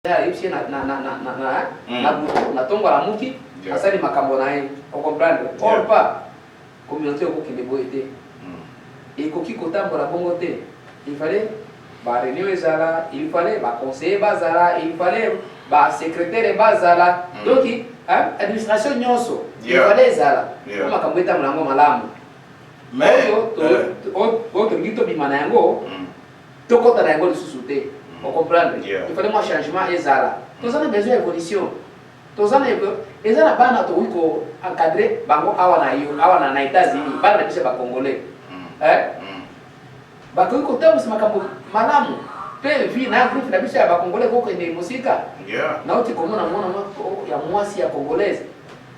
Ici na tongo la muki asali makambo na ye on comprendre or pas communauté au qui boité et koki kotambola bongo te il fallait ba réunion ezala il fallait ba conseiller bazala il fallait ba secrétaire bazala donc administration nyonso il fallait ezala makambo etambola malamu mais autre ngito bimana yango tokota na yango lisusu te. On comprend. Il fallait moi changement et zala. Tous on a besoin d'évolution. Tous on a ezala bana to wiko encadrer bango awana na États-Unis, bana bise ba congolais. Ba ko ko tabu makambo malamu. Pe vi na groupe na bise ba congolais ko kende musika. Na uti ko mona ya mwasi ya congolaise.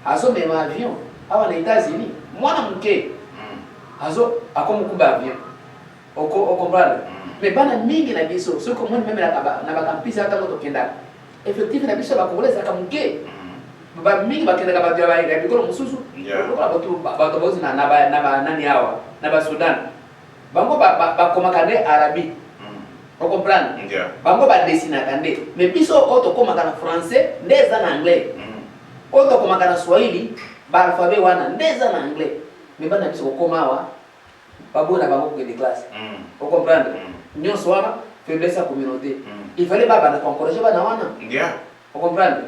Azo mema avion awana États-Unis. Mwana mke. Azo akomu kuba avion. Oko comprendre. Mais bana mingi na biso ceux comme même na ba campus ata moto kenda effectif na biso ba congolais aka muke ba mingi ba kenda ba dia ba bikolo mususu ba to bozi na nani hawa na ba Sudan bango ba koma kande arabi on comprendre bango ba dessiner kande mais biso auto koma kana français ndeza na anglais auto koma kana swahili ba alphabet wana ndeza na anglais mais bana biso koma wa babona bango ko de classe on comprendre nous sommes faiblesse à communauté. Il fallait pas encourager les gens. Vous comprenez?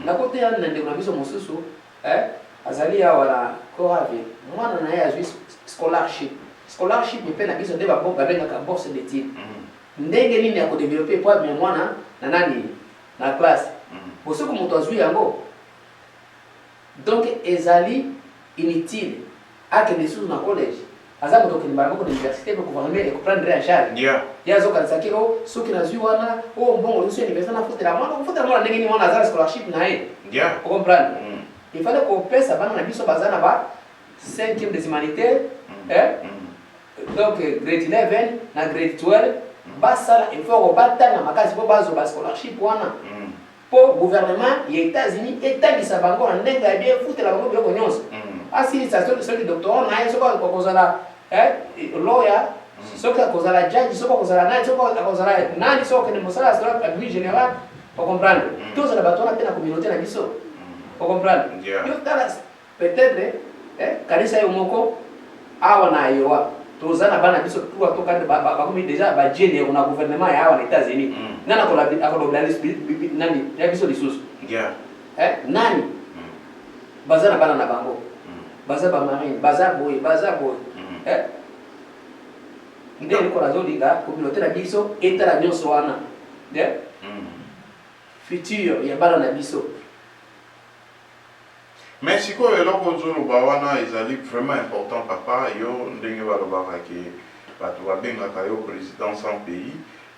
La côté de la mususu, azali awala ko ave. Moi na ya juste scholarship. Scholarship me pe na biso ndeba bonga benga ka bourse d'études. Ndenge nini ya ko développer pour mais moi na nani na classe. Boso ko moto azui yango. Donc ezali inutile. Ake nesu na collège. Azamu to kinibara ko université ko gouvernement et prendre en charge. Ya zo kan sakiro soki na zui wana mbongo lusu université na futela mwana ndenge ni mwana azala scholarship na ye. Vous comprenez? Il fallait qu'on paie ça bana na biso bazana ba 5e des humanitaires donc grade 11 na grade 12 basala il faut ko batanga makasi po bazo ba scholarship wana. Po gouvernement ya États-Unis etangisa bango na ndenge ya bien futela bango biloko nyonso. Asi ça c'est docteur na yeso ko kozala lawyer soka kozala judge soka kozala nani soka kozala nani soka ni mosala sera admin général pour comprendre tous les bateaux na tena communauté na biso pour comprendre yo tala peut-être kanisa yo moko awa na yowa tozana bana biso kwa to kandi ba komi déjà ba jene on a gouvernement ya awa na États-Unis nana ko la nani ya biso lisusu nani bazana bana na bango baza ba marine baza boy ndeni ko razo liga communauté na biso etala nyonso wana futur ya bana na biso. Mais si quoi eloko zolo ba wana ezali vraiment important papa yo ndenge ba lobaka ke bato ba benga ka yo président sans pays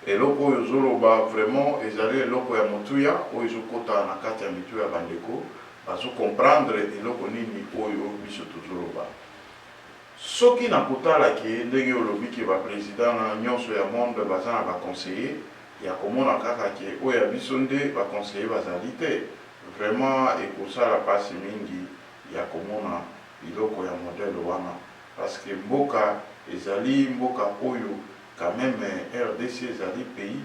eloko yo zolo ba vraiment ezali eloko ya motuya o ezokota na kati ya mitu ya bandeko bazo comprendre eloko nini oyo biso tozolo ba soki na kotala ke ndenge olobi ke ba président na nyonso ya monde bazana ba conseiller ya komona kaka ke oyo biso nde ba conseiller bazali te vraiment ekosala pasi mingi ya komona biloko ya modèle wana parce que mboka ezali mboka oyo quand même RDC ezali pays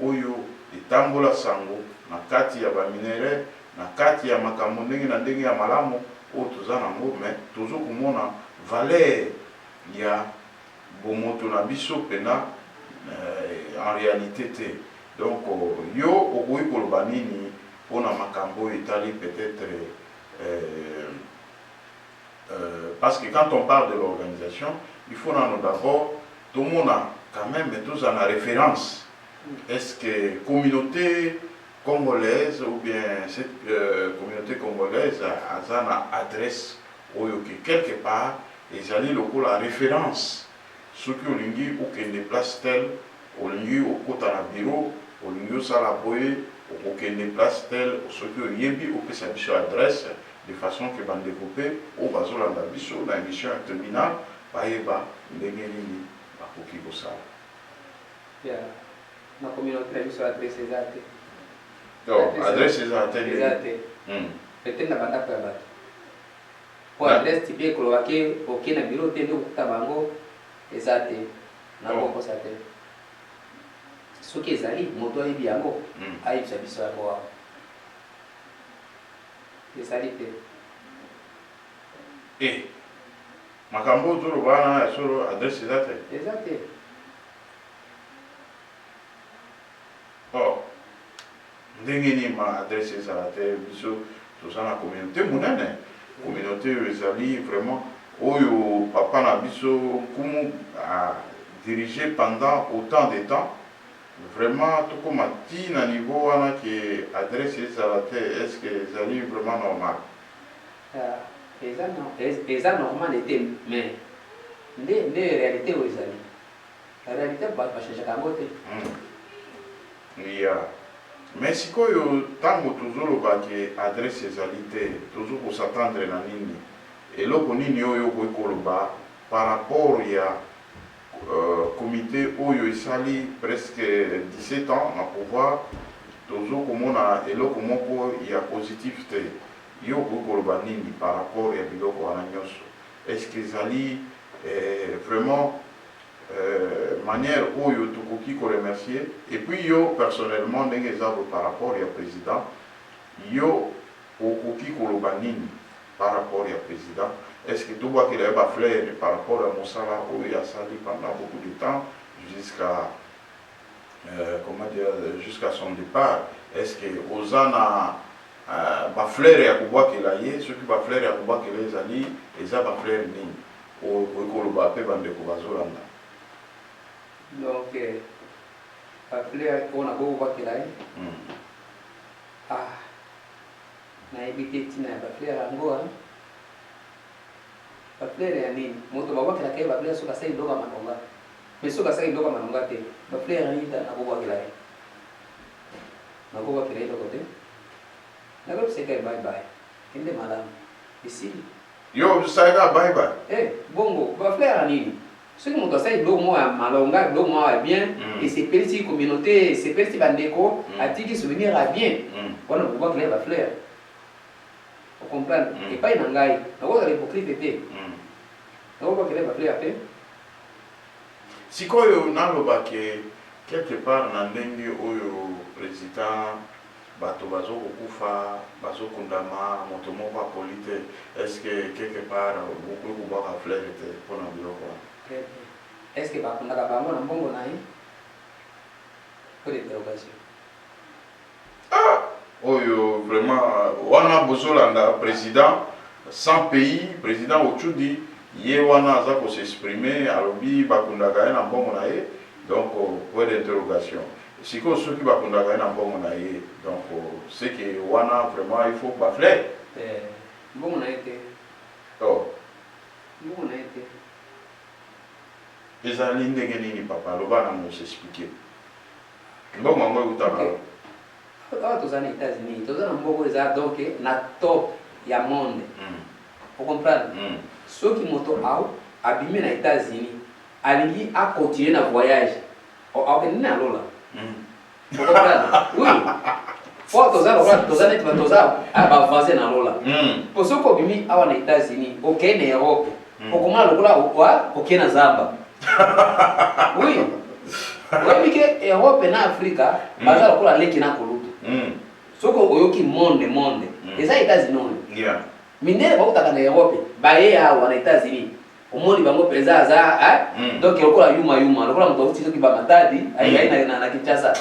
oyo etambola sango na kati ya ba minere na kati ya makambo ndenge na ndenge ya malamu o toza nango mais tozo komona valeur ya bomoto na biso pena en réalité te donc yo okoki koloba nini pona makambo etali peut-être parce que quand on parle de l'organisation il faut d'abord tout le monde a quand même tous en référence. Est-ce que communauté congolaise ou bien cette communauté congolaise a une adresse ou quelque part ils allaient la référence ce qui ont lingi ou qui déplace tel au lingi au côté à bureau au lingi au salaboye au qui déplace tel ce qui ont yebi ou que ça biso adresse de façon que van développer au bazo la biso la mission terminale baeba ndenge nini bakoki kosala na communauté na biso adresse ezate. Donc, adresse ezate. Peut-être na banda kwa bato. Pour adresse type ko wake oké na bureau te ndo kuta bango ezate. Na boko sate. Ce qui est allé, moto et biango, aïe, ça bisa quoi. Les salités. Et, Makambo, tout le bana, sur adresse exact. Oh, ndenge ma adresse ezalate biso toza na communauté monene communauté ezali vraiment oyo papa na biso kumu a dirigé pendant autant de temps vraiment tokoma ti na niveau wana ke adresse ezalate est-ce que ezali vraiment normal eza normal ete mais nde réalité oyo ezali la réalité bachangeaka yango te. Yeah. Mais si koyo tango tozoloba ke adresse ezali te tozo s'attendre na nini eloko nini oyo koloba par rapport ya comité oyo esali presque 17 ans na pouvoir tozo komona eloko moko ya positif te yo koloba nini par rapport ya biloko wana nyonso est-ce que ezali vraiment manière oyo tokoki ko remercier et puis yo personnellement ndenge ezabo par rapport ya président yo okoki koloba nini par rapport ya président est-ce que toboa qu'il y a ba fleur par rapport à mosala oyo asali pendant beaucoup de temps jusqu'à comment dire jusqu'à son départ est-ce que ozana ba fleur ya koboa qu'il a ye ce qui ba fleur ya koboa qu'il ezali eza ba fleur nini o koloba pe bande ko bazolanda. Donc, la fleur, on a beau voir qu'elle a na évité la fleur en goa. La fleur est nini. Moto baba qu'elle a qu'elle va fleur sur la scène d'oga manonga. Mais sur la scène d'oga manonga te. La fleur est nini na beau voir qu'elle a. Na beau voir qu'elle a de côté. Na beau c'est qu'elle bye bye. Inde madame. Ici. Yo, ça ira bye bye. Eh, bongo, la fleur est nini. Ce qui montre ça, il doit malonga, il doit bien, et c'est petit communauté, c'est petit bandeko, a dit qu'il souvenir à bien. On ne peut pas créer la fleur. Vous comprenez? Et pas une angaï. On va l'hypocrite. On va créer la fleur. Si quoi on a le quelque part dans l'ending au président, bato bazo kufa, bazo kundama, motomo va polite. Est-ce que quelque part beaucoup de bois à fleur était pour un bureau? Est-ce que bakunda kabanga na mbongo na ye? Pour l'interrogation. Ah, oyo vraiment wana bozolanda président sans pays, président Ochudi, ye wana aza ko s'exprimer alobi bakunda ka na mbongo na ye. Donc point d'interrogation. Si ko soki bakunda ka na mbongo na ye, donc c'est que wana vraiment il faut pas faire. Mbongo na ye te. Oh. Mbongo na ye te. Les alliés n'ont pas parlé, on va s'expliquer. Bon, moi, je vais vous dire. Aux États-Unis, tous les gens qui donc na top ya monde. Vous comprenez? Ceux qui montent out, abîmés aux États-Unis, allez à continuer à voyage. On va venir à l'eau là. Vous comprenez? Oui. Pour tous les gens à avancer dans l'eau là. Pour ceux qui ont mis aux États-Unis, au Kenya, Europe, pour comment le là au Kenya Zamba. Oui. Oui, que Europe et Africa, bazala kola leki na kolutu. Soko oyoki monde. Eza États-Unis. Yeah. Minere ba utaka na Europe, ba ye ya wa na États-Unis. Omoni bango peza za, donc yokola yuma, lokola mtu uti soki ba matadi, ai na Kinshasa.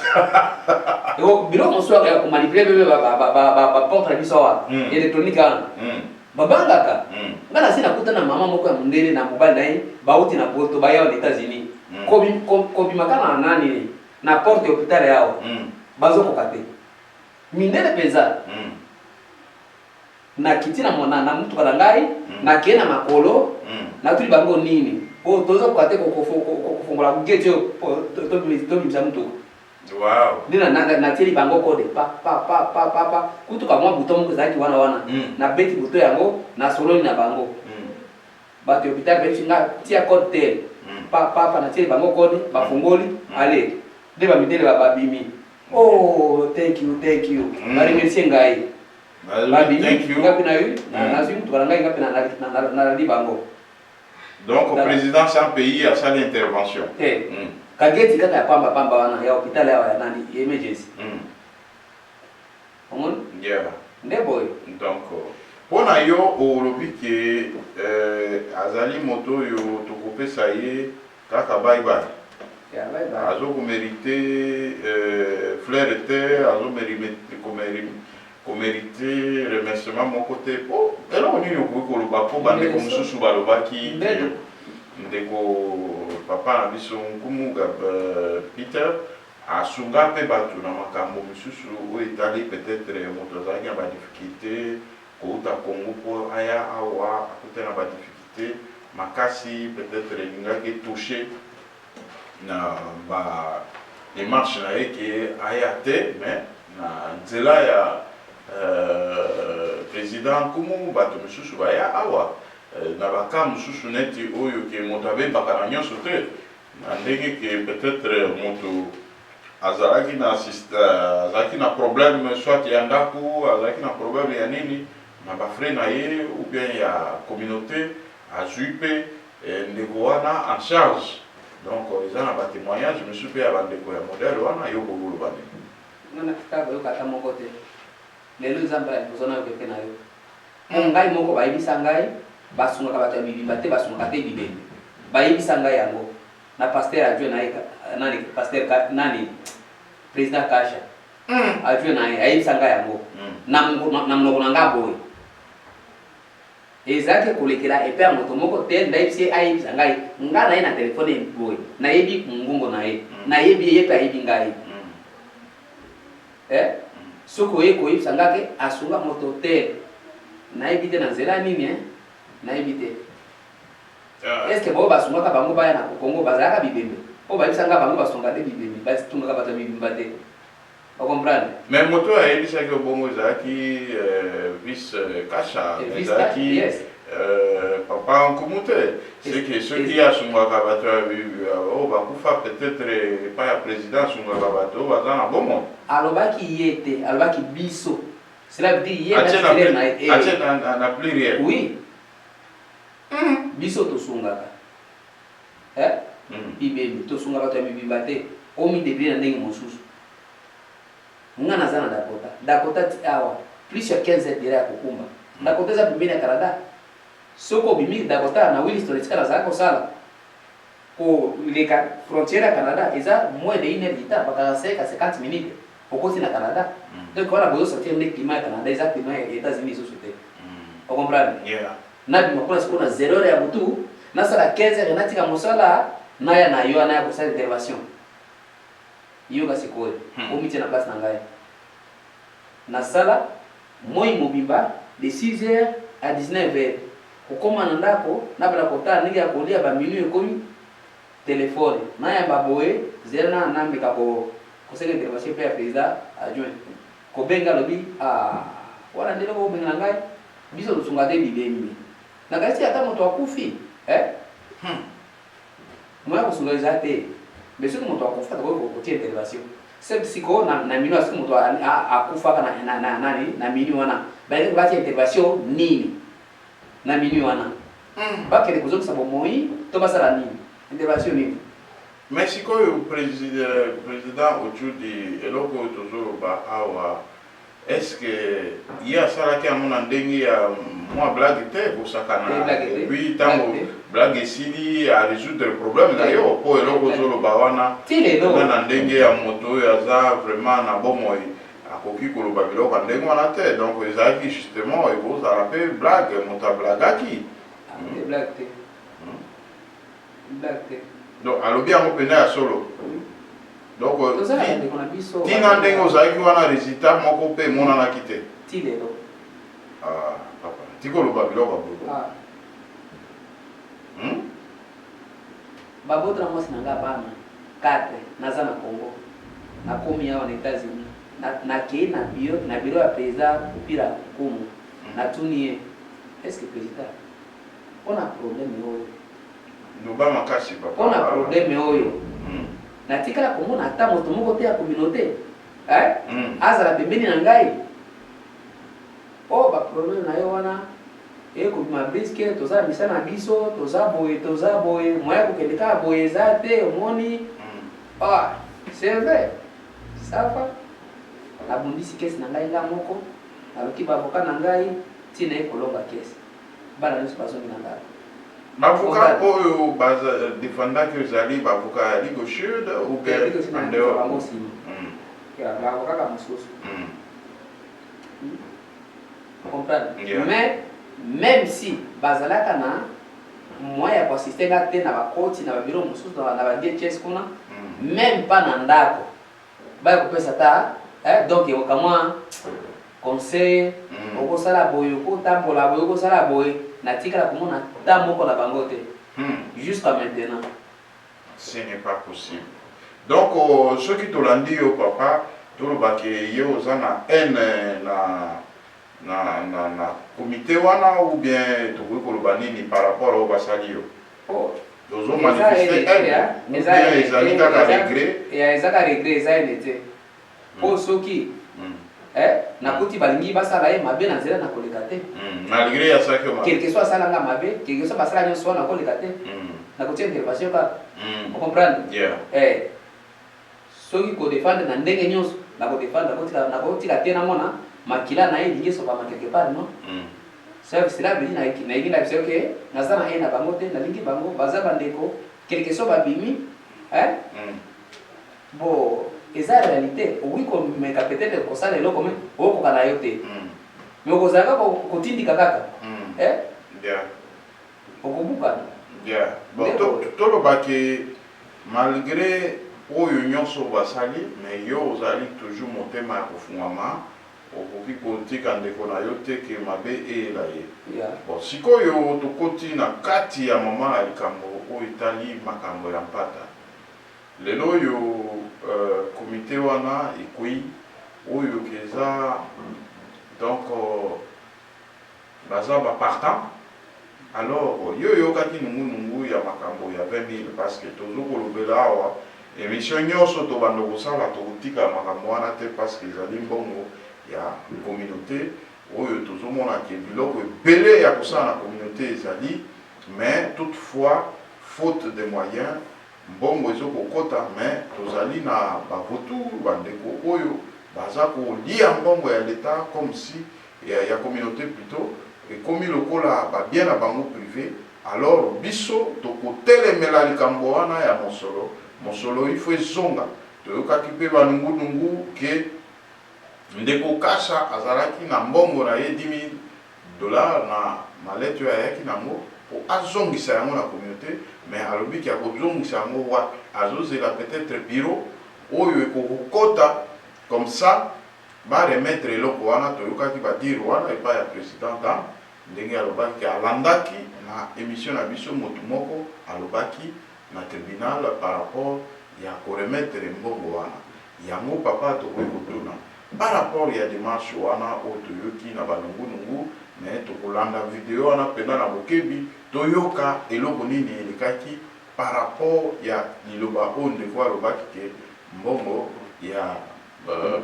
Ego bilo moswa ya ko manipuler bebe ba porte biso wa électronique ana. Babangaka. Ngana sina kuta na mama moko ya mundele na mobile na ye, bauti na poto ba ya wa États-Unis. Kobi makana nani na porte hôpital yao. Bazo kokate. Minere peza. Na kitina mona na mtu kalangai na kena makolo na tuli bango nini. O tozo kokate kofungola gate to bimisa mtu. Wow. Nina na teli bango kode pa kutu kama butomo kozaki wana na beti buto yango na soloni na bango. Bato hôpital beti nga tia code tel. Pa na teli bango kode bafungoli ale. De ba midele ba bimi. Oh, thank you. Bari merci ngai. Thank you. Ngapi na yu? Na zimu tukalangai ngapi na bango. Donc, le président sans pays a sa intervention. kageti kaka ya pamba wana ya hospitali ya nani emergency omoni ndeboy donc pona yo olobi ke azali moto yo tokopesa ye kaka bye bye azo ko mériter fleur te azo mériter remerciement mon côté po eloko nini okoki koloba po bandeko mosusu balobaki ndeko papa na biso nkumu Peter asunga mpe bato na makambo mosusu oyo etali peut-être moto azalaki na badifficulté kouta Congo po aya awa akuta na badifficulté makasi peut-être elingaki touché na ba démarche na ye ke aya te mais na nzela ya président nkumu bato mosusu baya awa na baka mosusu neti oyo ke moto abembaka na nyonso te na ndenge ke peut-être moto azalaki na problème soit ya ndako azalaki na problème ya nini na bafrais na ye ou bien ya communauté azwi mpe ndeko wana en charge donc eza na batémoignage mosusu mpe ya bandeko ya modele wana yo koboloba ndenge ngana kitaka yokata moko te lelo nzambe ozona yokepe na yo ngai moko bayebisa ngai basungaka bato ya bibimba te basungaka te bibembe bayebisa ngai yango na pasteur adjoint na ye nani pasteur nani président Kasha adjoint na ye ayebisa ngai yango na mnoko na nga boye ezalaki kolekela epe ya moto moko te ndayebisi ayebisa ngai nga na ye na telefone boye nayebi ngungo na ye nayebi ye mpe ayebi ngai soki oye koyebisa nga ke asunga moto te nayebi te na nzela nini nayebi te estce bao basungaka bango baya na Kongo bazalaka bibembe po bayebisa nga bango basunga te bibembe batungaka bato ya bibimba te okomprendre mais moto ayebisaki obongo ezalaki vice Kasha ezalaki papa nkumu te seke soki asungaka bato oyo bakufa peut-être epai ya président asungaka bato oyo baza na bomoi alobaki ye te alobaki biso cela veut dire atie na pluriel oui biso tosungaka bibembe tosunga bato ya bibimba te omidebile na ndenge mosusu nga naza na Dakota ti awa plus ya 15 dire ya kokumba Dakota eza pembeni ya Canada soki obimi Dakota na Williston esika nazalaka kosala koleka frontière ya Canada eza moins de 1 heure du temps bakaka 50 minutes okoti na Canada donc wana bozosentir nde climat ya Canada eza climat ya États-Unis lisusu te okomprendre nabima kuna sikoyo na 0 heure ya butu nasala 15 heures natika mosala naya na yo naya kosala intervention yoka sikoyo omiti na place na ngai nasala moi mobimba de 6 heures à 19 heures kokoma na ndako nabala kotala ndenge ya kolia ba minuit ekomi telefone nayamba boye zela na nameka kosala intervention pe ya président adjoint kobenga lobi wana ndelo ko benga ngai biso lusunga te bibembe na kasi ata moto akufi moya kosunga eza te mais soki moto akufa kotia intervention c'est siko na minu asiki moto akufaka na minu wana baleki batia intervention nini na minu wana bakende kozongisa bomoi to basala nini intervention nini mais sikoyo président Otudi eloko oyo tozoloba awa est-ce que ye asalaki yango na ndenge ya mwa blague te kosakana epuis ntango blague esili a résoudre problème na yo po eloko ozoloba wana eza na ndenge ya moto oyo aza vraiment na bomoi akoki koloba biloko ya ndenge wana te donc ezalaki justement ekozala mpe blague moto ablagaki donc alobi yango mpena ya solo donc tina ndenge ozalaki wana résultat moko mpe emonanaki te papa tikoloba biloko abolo babotela mwasi na nga bana 4 naza na Congo nakomi awa na États-Unis nakei na biro ya président kopira kumu natuni ye est-ce que président mpona problème oyo loba makasi papa mpona problème oyo natikala komona ata moto moko te ya communauté azala pembeni na ngai baproblème na yo wana ekobima briske tozala misala na biso toza boye moya kokende kaka boye eza te omoni Ah, c'est vrai. Ça va. La bundisi kesi na ngai nga moko. Aloki ba avocat na ngai tina ekolonga kesi. Bana nyonso bazongi na ngai. L'avocat oyo baza défendant que zali ba avocat ya Ligue Sud ou bien en dehors. L'avocat comme source. Comprendre? Yeah. Mais même si bazalaka na moyen pour assister à na ba koti na ba bureau mususu na ba DHS kuna même pas na ndako ba ko pesa ta donc yo kama conseil oko sala boyo ko tambola boyo ko sala boy na tikala komona ta moko na bango te jusqu'à maintenant ce n'est pas possible. Donc ceux qui te l'ont dit au papa to lo ba ke yo zana n na comité wana ou bien to ko lo ba nini par rapport au basalio. Oh, dozo manifester ezali kaka regret ya ezaka regret ezali po soki na kuti balingi basala ye mabe na nzela na koleka te malgré ya saki o mabe quelque soit sala nga mabe quelque soit basala nyonso na koleka te na kotia intervention ka on comprendre soki ko défendre na ndenge nyonso na ko défendre na kotika te na mona makila na ye lingi so ba quelque part non c'est là bini na yiki na biso ke naza na ena bango te na lingi bango baza bandeko quelque soit babimi bon eza réalité oui comme mais peut-être ko sala eloko mais oko kana yo te mais ko zaka ko tindika kaka bien okobuka bien bon to lo baki malgré oyo nyonso basali mais yo ozali toujours motema ya kofungama okoki kotika ndeko na yo te ke mabe eyela ye bon sikoyo tokoti na kati ya mama ya likambo oyo etali makambo ya mpata lelo oyo komite wana ekwei oyo keza donc baza bapartant alors yo yokaki nungunungu ya makambo ya 20 000 parce que tozokolobela awa émission nyonso tobanda kosala tokotika makambo wana te parce que ezali mbongo ya communauté oyo tozomona ke biloko ebele ya kosala na communauté ezali mais toutefois faute de moyens mbongo ezokokota mais tozali na bavotu bandeko oyo baza kolia mbongo ya leta comme si ya communauté plutôt ekomi lokola babien na bango privé alors biso tokotelemela likambo wana ya mosolo il faut ezonga toyokaki mpe banungunungu ke ndeko kasha azalaki na mbongo na ye 10 000 $ na maleto ayaki nango po azongisa yango na communauté mais alobiki akozongisa yango wapi azozela peut-être bureau oyo ekokokota comme ça baremettre eloko wana toyokaki badire wana epai ya président dam ndenge alobaki alandaki na émission na biso motu moko alobaki na tribunal par rapport ya koremettre mbongo wana yango papa tokoki kotuna par rapport ya démarche wana oyo toyoki na banungunungu mais tokolanda video wana mpena na bokebi toyoka eloko nini elekaki par rapport ya liloba oyo ndeko alobaki ke mbongo ya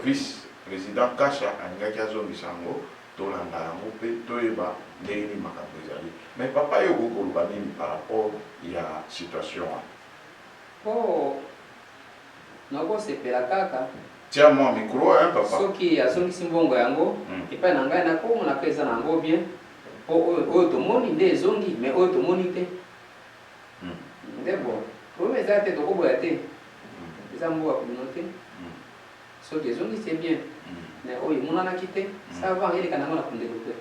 vice président kasha alingaki azongisa yango tolanda yango mpe toyeba ndenge nini makambo ezali mais papa yo okoloba nini par rapport ya situation wana nakosepela kaka tia mwa micro papa soki azongisi mbongo yango epai na ngai nakomona mpe eza nango bien oyo tomoni nde ezongi mais oyo tomoni te nde bon problème eza te tokoboya te eza mboka communauté soki ezongi c'est bien mais oyo emonanaki te ça va eleka nango na kundelo mpe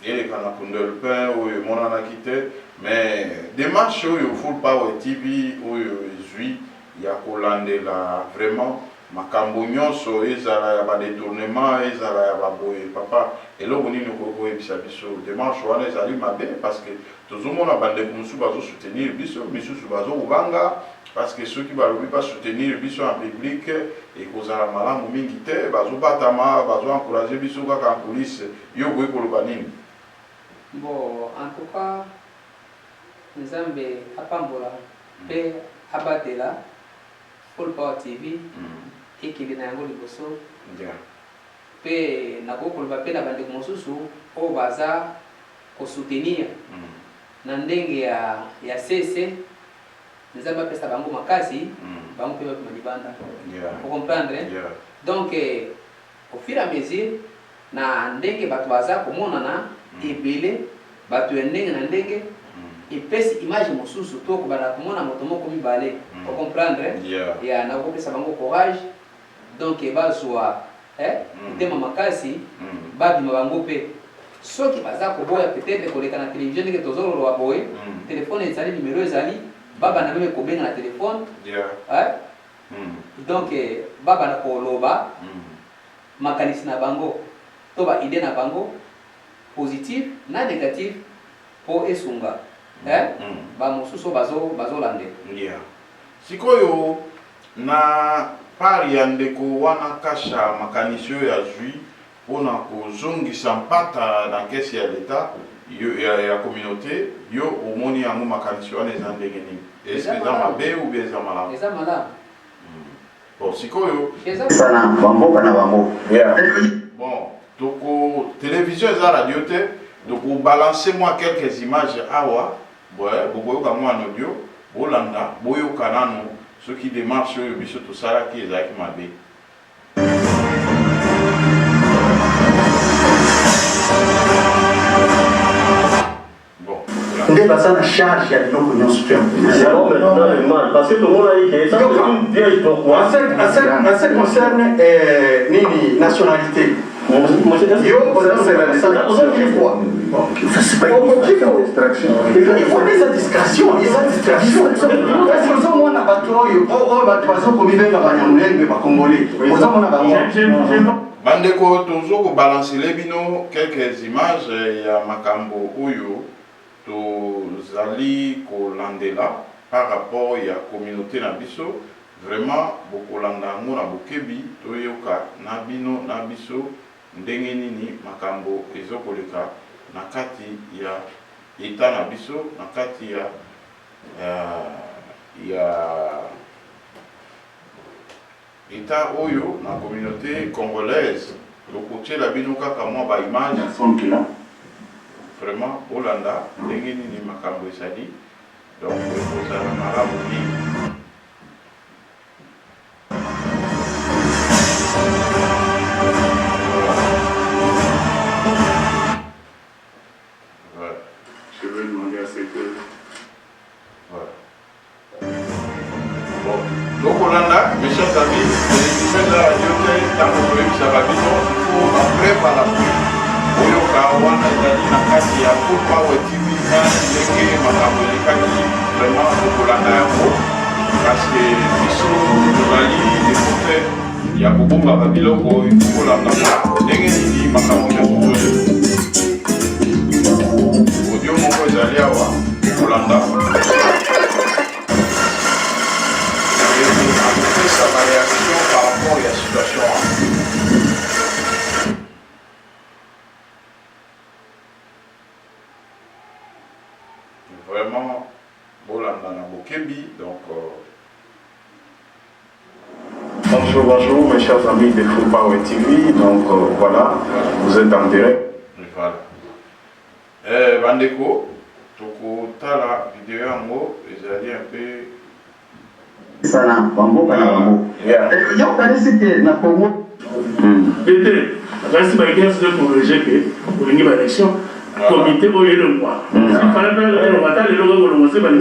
eleka na kundelo mpe oyo emonanaki te mais démarche oyo Full Power TV oyo ezwi ya kolandela vraiment makambo nyonso ezala ya badetournement ezala ya baboye papa eloko nini okoyebisa biso démarche wana ezali mabe parce que tozomona bandeko mosusu bazosoutenir biso misusu bazokobanga parce que soki balobi basoutenir biso en public ekozala malamu mingi te bazobatama bazoencourage biso kaka en coulisse yo okoki koloba nini bon en tout cas nzambe apambola mpe abatela Full Power TV ekili na yango liboso mpe nakokoloba mpe na bandeko mosusu oyo baza kosoutenir na ndenge ya sese nzambe apesa bango makasi bango pe bakoma libanda. Vous comprenez? Donc au fur et à mesure na ndenge bato baza komonana ebele bato ya ndenge na ndenge epesi image mosusu to kobanda komona moto moko mibale. Vous comprendre? Ya na kopesa bango courage. Donc bazwa tema makasi babima bango pe soki baza koboya peut-être koleka na télévision ndenge tozololo wa boye téléphone ezali numéro ezali baba na meme kobenga na téléphone donc baba na koloba makanisi na bango to ba idée na bango positif na négatif po esunga ba mosusu bazolande sikoyo na pari ya ndeko wana kasha makanisi oyo ya zwi mpona kozongisa mpata na kesi ya leta ya communauté yo omoni yango makanisi wana eza ndenge nini? Est-ce que eza mabe ou bien eza malamu? Eza malamu. Bon, sikoyo sana bamboka na bango. Bon, toko télévision eza radio te, toko balancer moi quelques images awa, bokoyoka mwa en audio, bolanda, boyoka nano soki démarche oyo biso tosalaki ezalaki mabe. Nde basa na charge ya biloko nyonso tu parce que tout le monde a dit que ça une vieille pourquoi en ce concerne nationalité. Yo, c'est la quoi? Ça c'est pas une distraction. Il faut des distractions, parce que nous on a bateau, bateau comme il va banyamulenge ba congolais. Nous on a bateau. Bandeko tozo ko balancer les bino quelques images ya makambo oyo tozali kolandela par rapport ya communauté na biso vraiment bokolanda ngo na bokebi toyoka na bino na biso ndenge nini makambo ezokoleka na kati ya eta na biso na kati ya eta oyo na communauté congolaise tokotiela bino kaka mwa ba image vraiment Hollanda ndenge nini makambo esali donc kozala malamu mingi. Je veux demander à ce que donc Hollanda, mes chers amis, télévision de la radio tango koyebisaka bino il faut après par la pluie oyoka wana ezali na kati ya Full Power TV na ndenge makambo elekaki vraiment kokolanda yango parce que biso tozali demote ya kobombaka biloko kolandaka ndenge nini makambo nyonso audio moko ezali awa kolanda apesa ma réaction par rapport ya situation vraiment bolanda na bokebi donc bonjour mes chers amis de Full Power TV, donc voilà, vous êtes en direct. Voilà. Bandeko, toko tala vidéo yango ezali un peu sana bamboka na bango. Yo kanisi te na Congo. Bete, reste ba guerre de corriger que pour une élection comité au lieu de moi. Fallait pas le matin le logo commencer par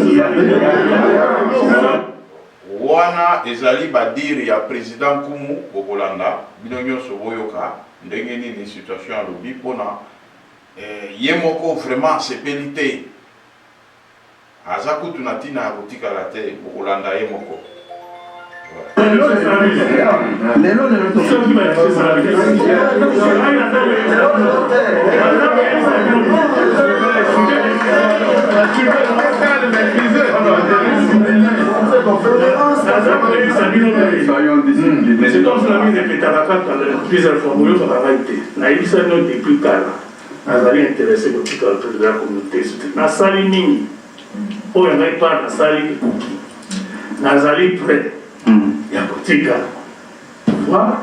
wana ezali badiri ya président Kumu Bokolanda bino nyonso boyoka ndenge nini situation ya lobi pona ye moko vraiment sepeli te aza kutu na ntina ya kotikala te Bokolanda ye moko. C'est comme cela que répété plusieurs fois, vous avez depuis tard, vous allez intéresser le président de la communauté. Na sali mingi, pour y aller par na sali kuki, na sali prêt, il y a politique. Voilà,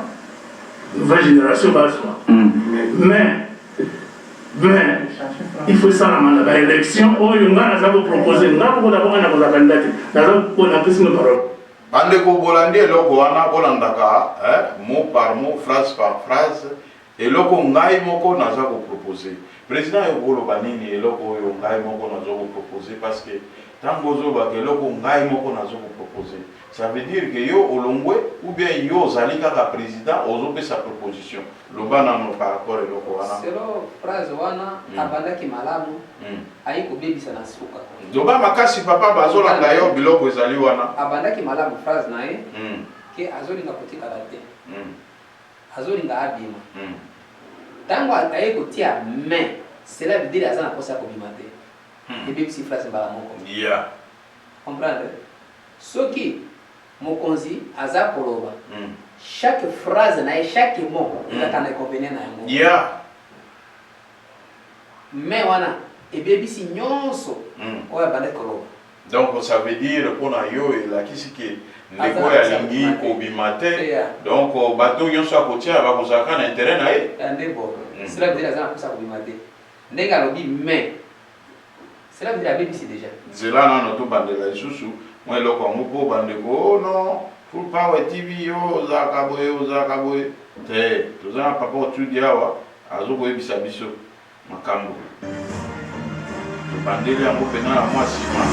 nouvelle génération va soi. Mais il faut ça la l'élection. Oh, il y a un proposer. Nous avons d'abord un candidat. Nous avons une parole. Bande ko bolandi loko wana bolandaka mot par mot, phrase par phrase et loko ngai moko naza ko proposer. Président Yokolo Banini et loko yo ngai moko naza ko proposer parce que tango zo ba ke loko ngai moko naza ko proposer. Ça veut dire que yo olongwe ou bien yo zali kaka président ozo pe sa proposition. Lobana no par rapport à loko wana. C'est la phrase wana abanda ki malamu ayiko bebisa na suka. Zoba makasi papa bazola ngayo biloko ezali wana. Abanda ki malamu phrase na ye ke azolinga kotika date. Azolinga abima. Tango ayiko tia mais cela veut dire azana kosa ko bimate. Et bebisi phrase mbala moko. Yeah. Comprendre? Soki mokonzi aza koloba chaque phrase na chaque mot il a un inconvénient na yango. Yeah. Mais wana et bebisi nyonso oya bande koloba. Donc ça veut dire qu'on a yo et la kisiki ndeko ya lingi ko bimate. Donc bato nyonso akotia ba kozaka na intérêt na ye. Ndebo. Cela veut dire azana kosa ko bimate. Ndenga lobi mais cela veut dire bebisi déjà. Zela na no to bandela isusu. Moi le kongo bandeko non pour pas TV yo zakaboye te tozana papa tu diawa azoko ebisa biso makambo bandeli yango pena na moi sima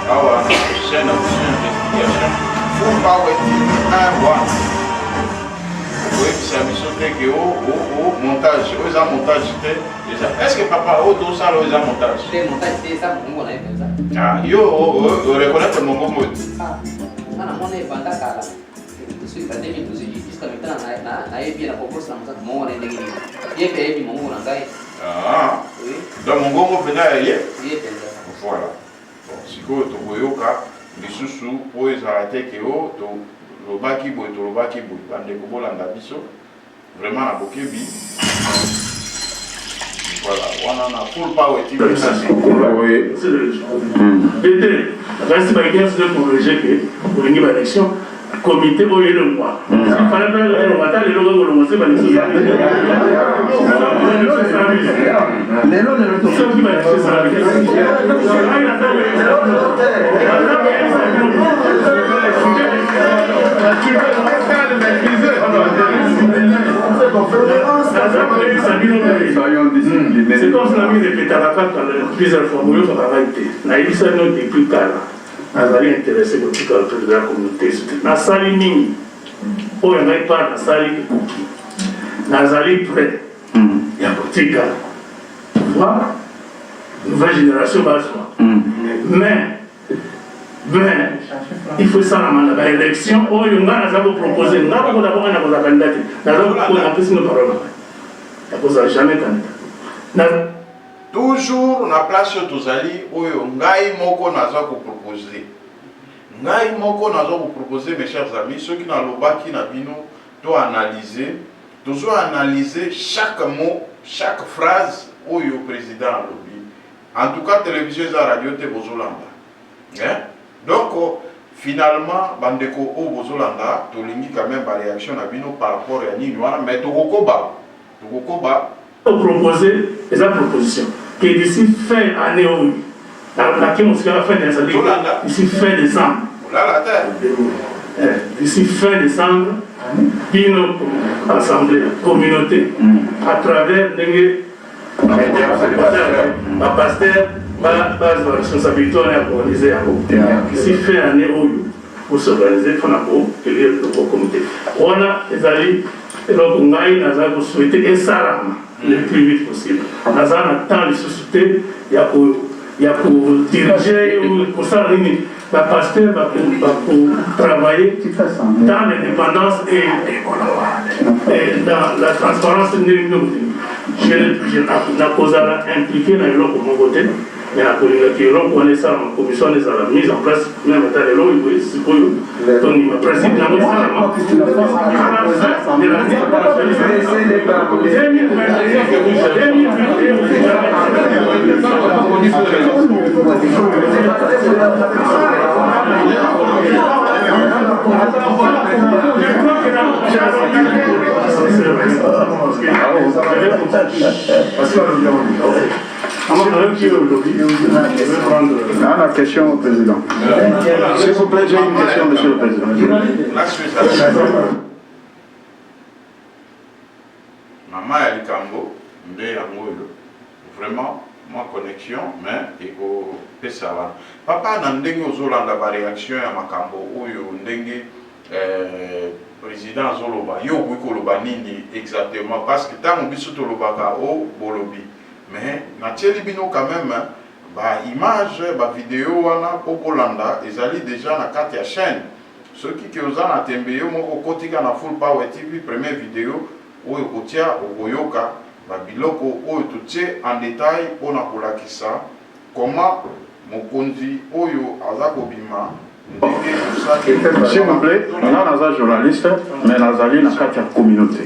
awa chaîne d'investigation pour pas TV ebisa biso te ke o montage o eza montage te est-ce que papa o to sala o eza montage te montage te ça mongo na epeza. Ah, yo reconnaître mon mot. Ah, on est banda kala. Je suis à 2012 jusqu'à maintenant na yebi na propose na mzaka mongo na ndenge ni. Ye pe yebi mongo na ngai. Ah. Oui. Donc mon gongo pena ye. Ye penza. Voilà. Bon, siko to boyoka lisusu po ezarate ke o to lobaki boy bande ko bolanda biso. Vraiment na bokebi. Voilà, on a full power TV. Oui. C'est le Pété, reste pas bien sûr pour le GP, pour une élection, comité au lieu de moi. Il fallait pas le matin, les logos vont commencer par les sociétés. Les lots de l'autre. Ceux qui va laisser ça. C'est comme ça mis répété à la carte plusieurs fois, nous avons arrêté. Naïf ça nous depuis calme. Nous allons intéresser le petit de la communauté. Na sali nini, pour un mec pas na sali cookie. Nazali prêt. Il y a petit calme. Voilà. Nouvelle génération base. Mais il faut ça la élection. Oh, il y a proposé. Nous avons d'abord un candidat. Nous avons proposé nos paroles. Nous n'avons jamais candidat. Toujours na place tozali oyo ngai moko naza ko proposer. Ngai moko naza ko proposer mes chers amis, ceux qui na lobaki na bino to analyser, toujours analyser chaque mot, chaque phrase oyo président lobi. En tout cas télévision et radio te bozolanda. Hein? Donc finalement bandeko o bozolanda tolingi quand même ba réaction na bino par rapport à nini wana mais tokokoba proposer les propositions que d'ici fin année d'ici fin décembre d'ici fin décembre bino assemblée communauté à travers ma pasteur ma responsabilité à organiser d'ici fin année pour s'organiser pour élire le comité on a les alliés et donc on a souhaité un salam le plus vite possible. Nous avons un temps de société, il y a pour diriger ou pour ça, le pasteur va pour travailler dans l'indépendance et dans la transparence. Je n'ai pas impliqué dans le lot pour mon côté, mais pour on est ça en commission de la mise en place, même dans les lots, c'est pour eux. Donc, le principe de la mise question au président. S'il vous plaît, j'ai une question, monsieur le président. Maman Alikambo, vraiment, ma connexion, mais il faut que ça va. Papa, dans le Zolanda, la réaction à Makambo, où il président Zoloba, yo Koloba Nini exactement, parce que tant que biso Tolobaka au Bolobi. Mais, na Tchelibino quand même, bah image, bah vidéo, wana Popolanda, ils allaient déjà na 4 chaîne. Ceux qui ont na Tembeyo, mon côté na Full Power TV, première vidéo, où Kotia, au Boyoka, bah biloko, où tout en détail, on a pour la kissa, comment Mokonzi, Oyo, Azakobima, s'il vous plaît, on a un journaliste, mais Nazali n'a pas de communauté.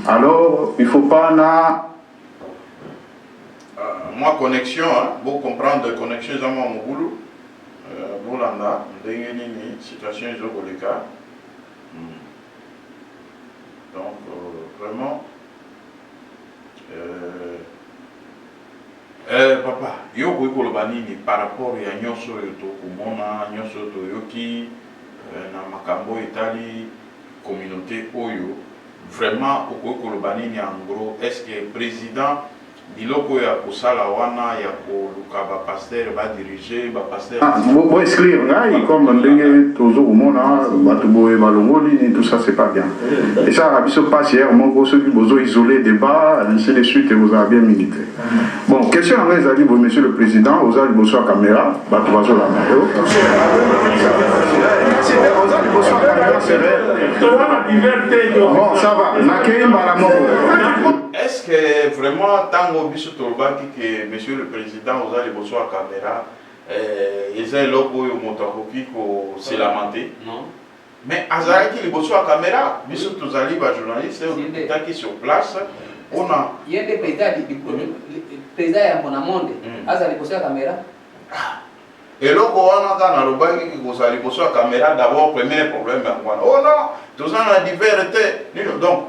Alors, il ne faut pas... Moi, connexion, pour comprendre connexion, j'ai mon boulot. Bolanda, Dengenini, situation Isoboleka. Donc, vraiment... papa, yo Kolobanini par rapport à Nyoso Yoto, Kumona, Nyoso Toyoki, na Makambo Itali, communauté Oyo, vraiment, au Kolobanini en gros, est-ce que le président Biloko ya Kusala Wana, ya Luka, pasteur, va diriger, pasteur. Ah, vous exclure, comme on toujours au monde, tout ça, c'est pas bien. Et ça, il se passe hier, mon ceux qui vous ont isolé débat, ainsi de suite, et vous avez bien milité. Bon, question à vous, monsieur le président, vous avez besoin de caméra, vous avez besoin de la maillot. Bon, ça va, est-ce que vraiment, tant que Bissou Tolbaki, que monsieur le président, vous avez besoin de caméra, ils ont l'opo et Motakoki pour se lamenter? Non. Mais Azaraki, il y a besoin de caméra. Bissou Tozali, les journalistes, qui sont sur place. On a. Il y a des présidents, présidents à mon monde. Azaraki, il y a besoin de caméra. Et là, quand on a le bac qui a besoin de caméra, d'abord, premier problème. Oh non, tout ça, on a diverté. Donc,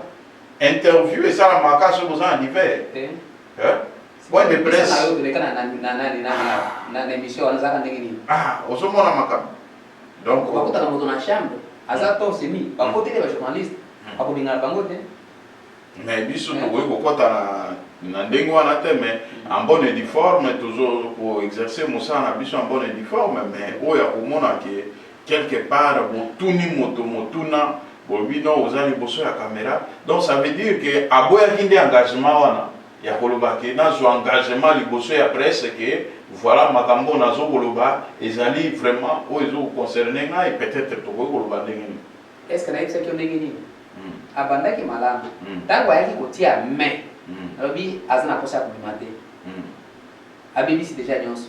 interview et ça, la marque, c'est besoin de divers. Point de presse. Ah, au sommet, on a marqué. Donc, on a dans la chambre. Azato, c'est mis. Par côté des journalistes. Pas pour bien mais biso to ko ta na ndengo wana te mais en bonne et due forme toujours pour exercer mon sang na biso en bonne et due forme mais oya komona que quelque part motuni motuna bobino ozali boso ya caméra donc ça veut dire que aboya kinde engagement wana ya koloba ke na zo engagement liboso ya presse que voilà makambo na zo koloba ezali vraiment ozo concerné nga et peut-être to koloba ndengeni est-ce que na yebisa ki ndengeni abandaki malamu ntango ayaki kotia mai alobi aza na posa ya kobima te abebisi deja nyonso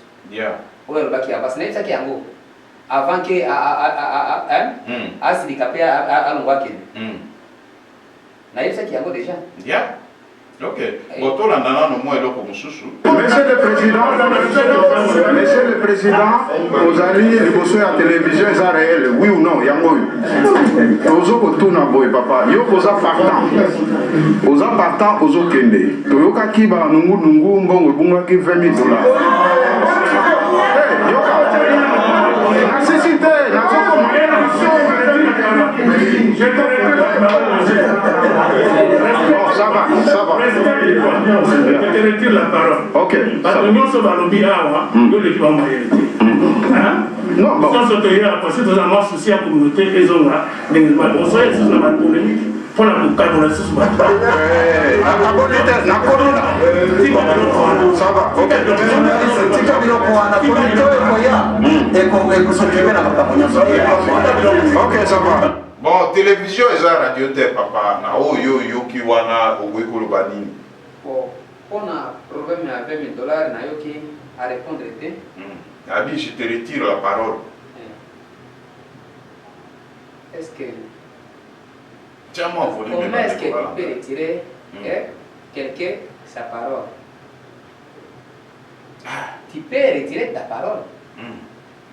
oyo alobaki avasi nayebisaki yango avant ke asilika mpe alongwa akende nayebisaki yango deja. Ok. Bon, tout le monde Monsieur le Président, vous allez négocier à la télévision, c'est réel, oui ou non, yango. Vous avez tout na boy papa. Yo posa partant. Vous avez partant, vous avez kende. Toyoka kiba nungu mbongo bunga ki $20,000. Hey, yoka. Nécessité, ça va. Je te retire la parole. Ok. Parce que nous sommes à l'objet, nous l'équipe en majorité. Non, bon. Nous sommes parce que nous avons souci à la communauté, et on a des conseils sur la polémique. Pour la boucade, on a ce soir. Ça va. Ok. Ok, ça va. Bon, télévision et radio, papa, na oyo yoki wana ogweko lobanini. Bon, on a problème avec $20,000 na yoki à répondre était. Abi, je te retire la parole. Est-ce que tiens-moi volume. Comment est-ce que tu peux retirer quelqu'un sa parole? Tu peux retirer ta parole,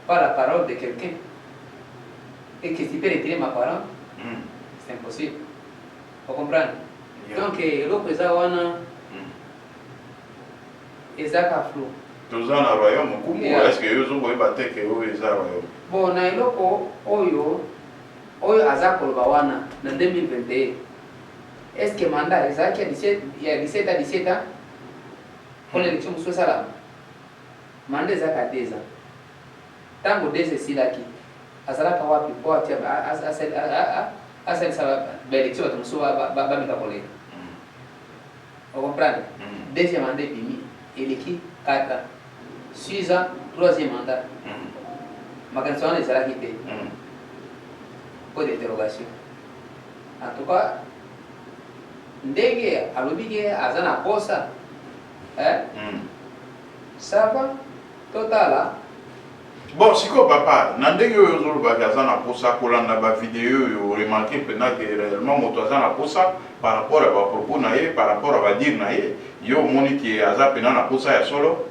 pas la parole de quelqu'un. Et que tu peux retirer ma parole, c'est impossible. Vous comprenez? Donc, le président Wana, Ezaka Flou, Tous en royaume, est-ce que vous avez battu que vous êtes royaume? Bon, na iloko oyo aza koloba wana na 2021. Est-ce que mandat ezaki ya 17 à 17 ans pour l'élection de Salam? Mandat ezaki à 2 ans. Tango 2 esilaki azalaka wapi po atia asalisa baélection bato mosusu bameka kolela. Vous comprenez? Deuxième mandat epimi eleki 4 ans. 6 ans, 3e mandat. Makanisi wana ezalaki te. Point d'interrogation. En tout cas, ndenge alobiki aza na posa, ça va totala. Bon, si quoi papa, ndenge ozoloba aza na posa kolanda ba vidéo yo remarqué pendant que réellement moto aza na posa par rapport à ba propos na ye, par rapport à ba dire na ye, yo moni ki aza pendant na posa ya solo.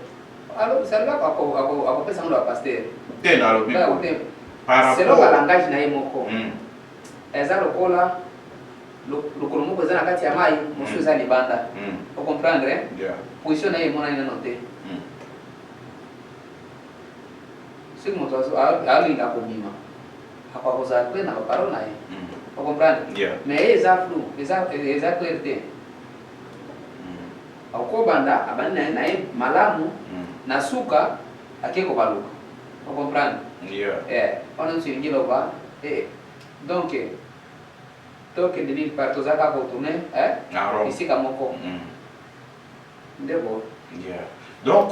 Alors, ça va ako pesa ndo pasteur. Te na lobi. Par rapport c'est le langage na ye moko. Eza lokola lokolo moko eza na kati ya mai, mosu eza libanda. Vous comprendre hein? Position na ye mona ina noté. Si moto alinga kobima. Apa koza pe na parole na ye. Vous comprendre? Mais eza flou, eza clarté. Ako banda abana na ye malamu na suka akeko baluka. Vous comprenez? On a une là donc de l'île par tous à retourner ici comme donc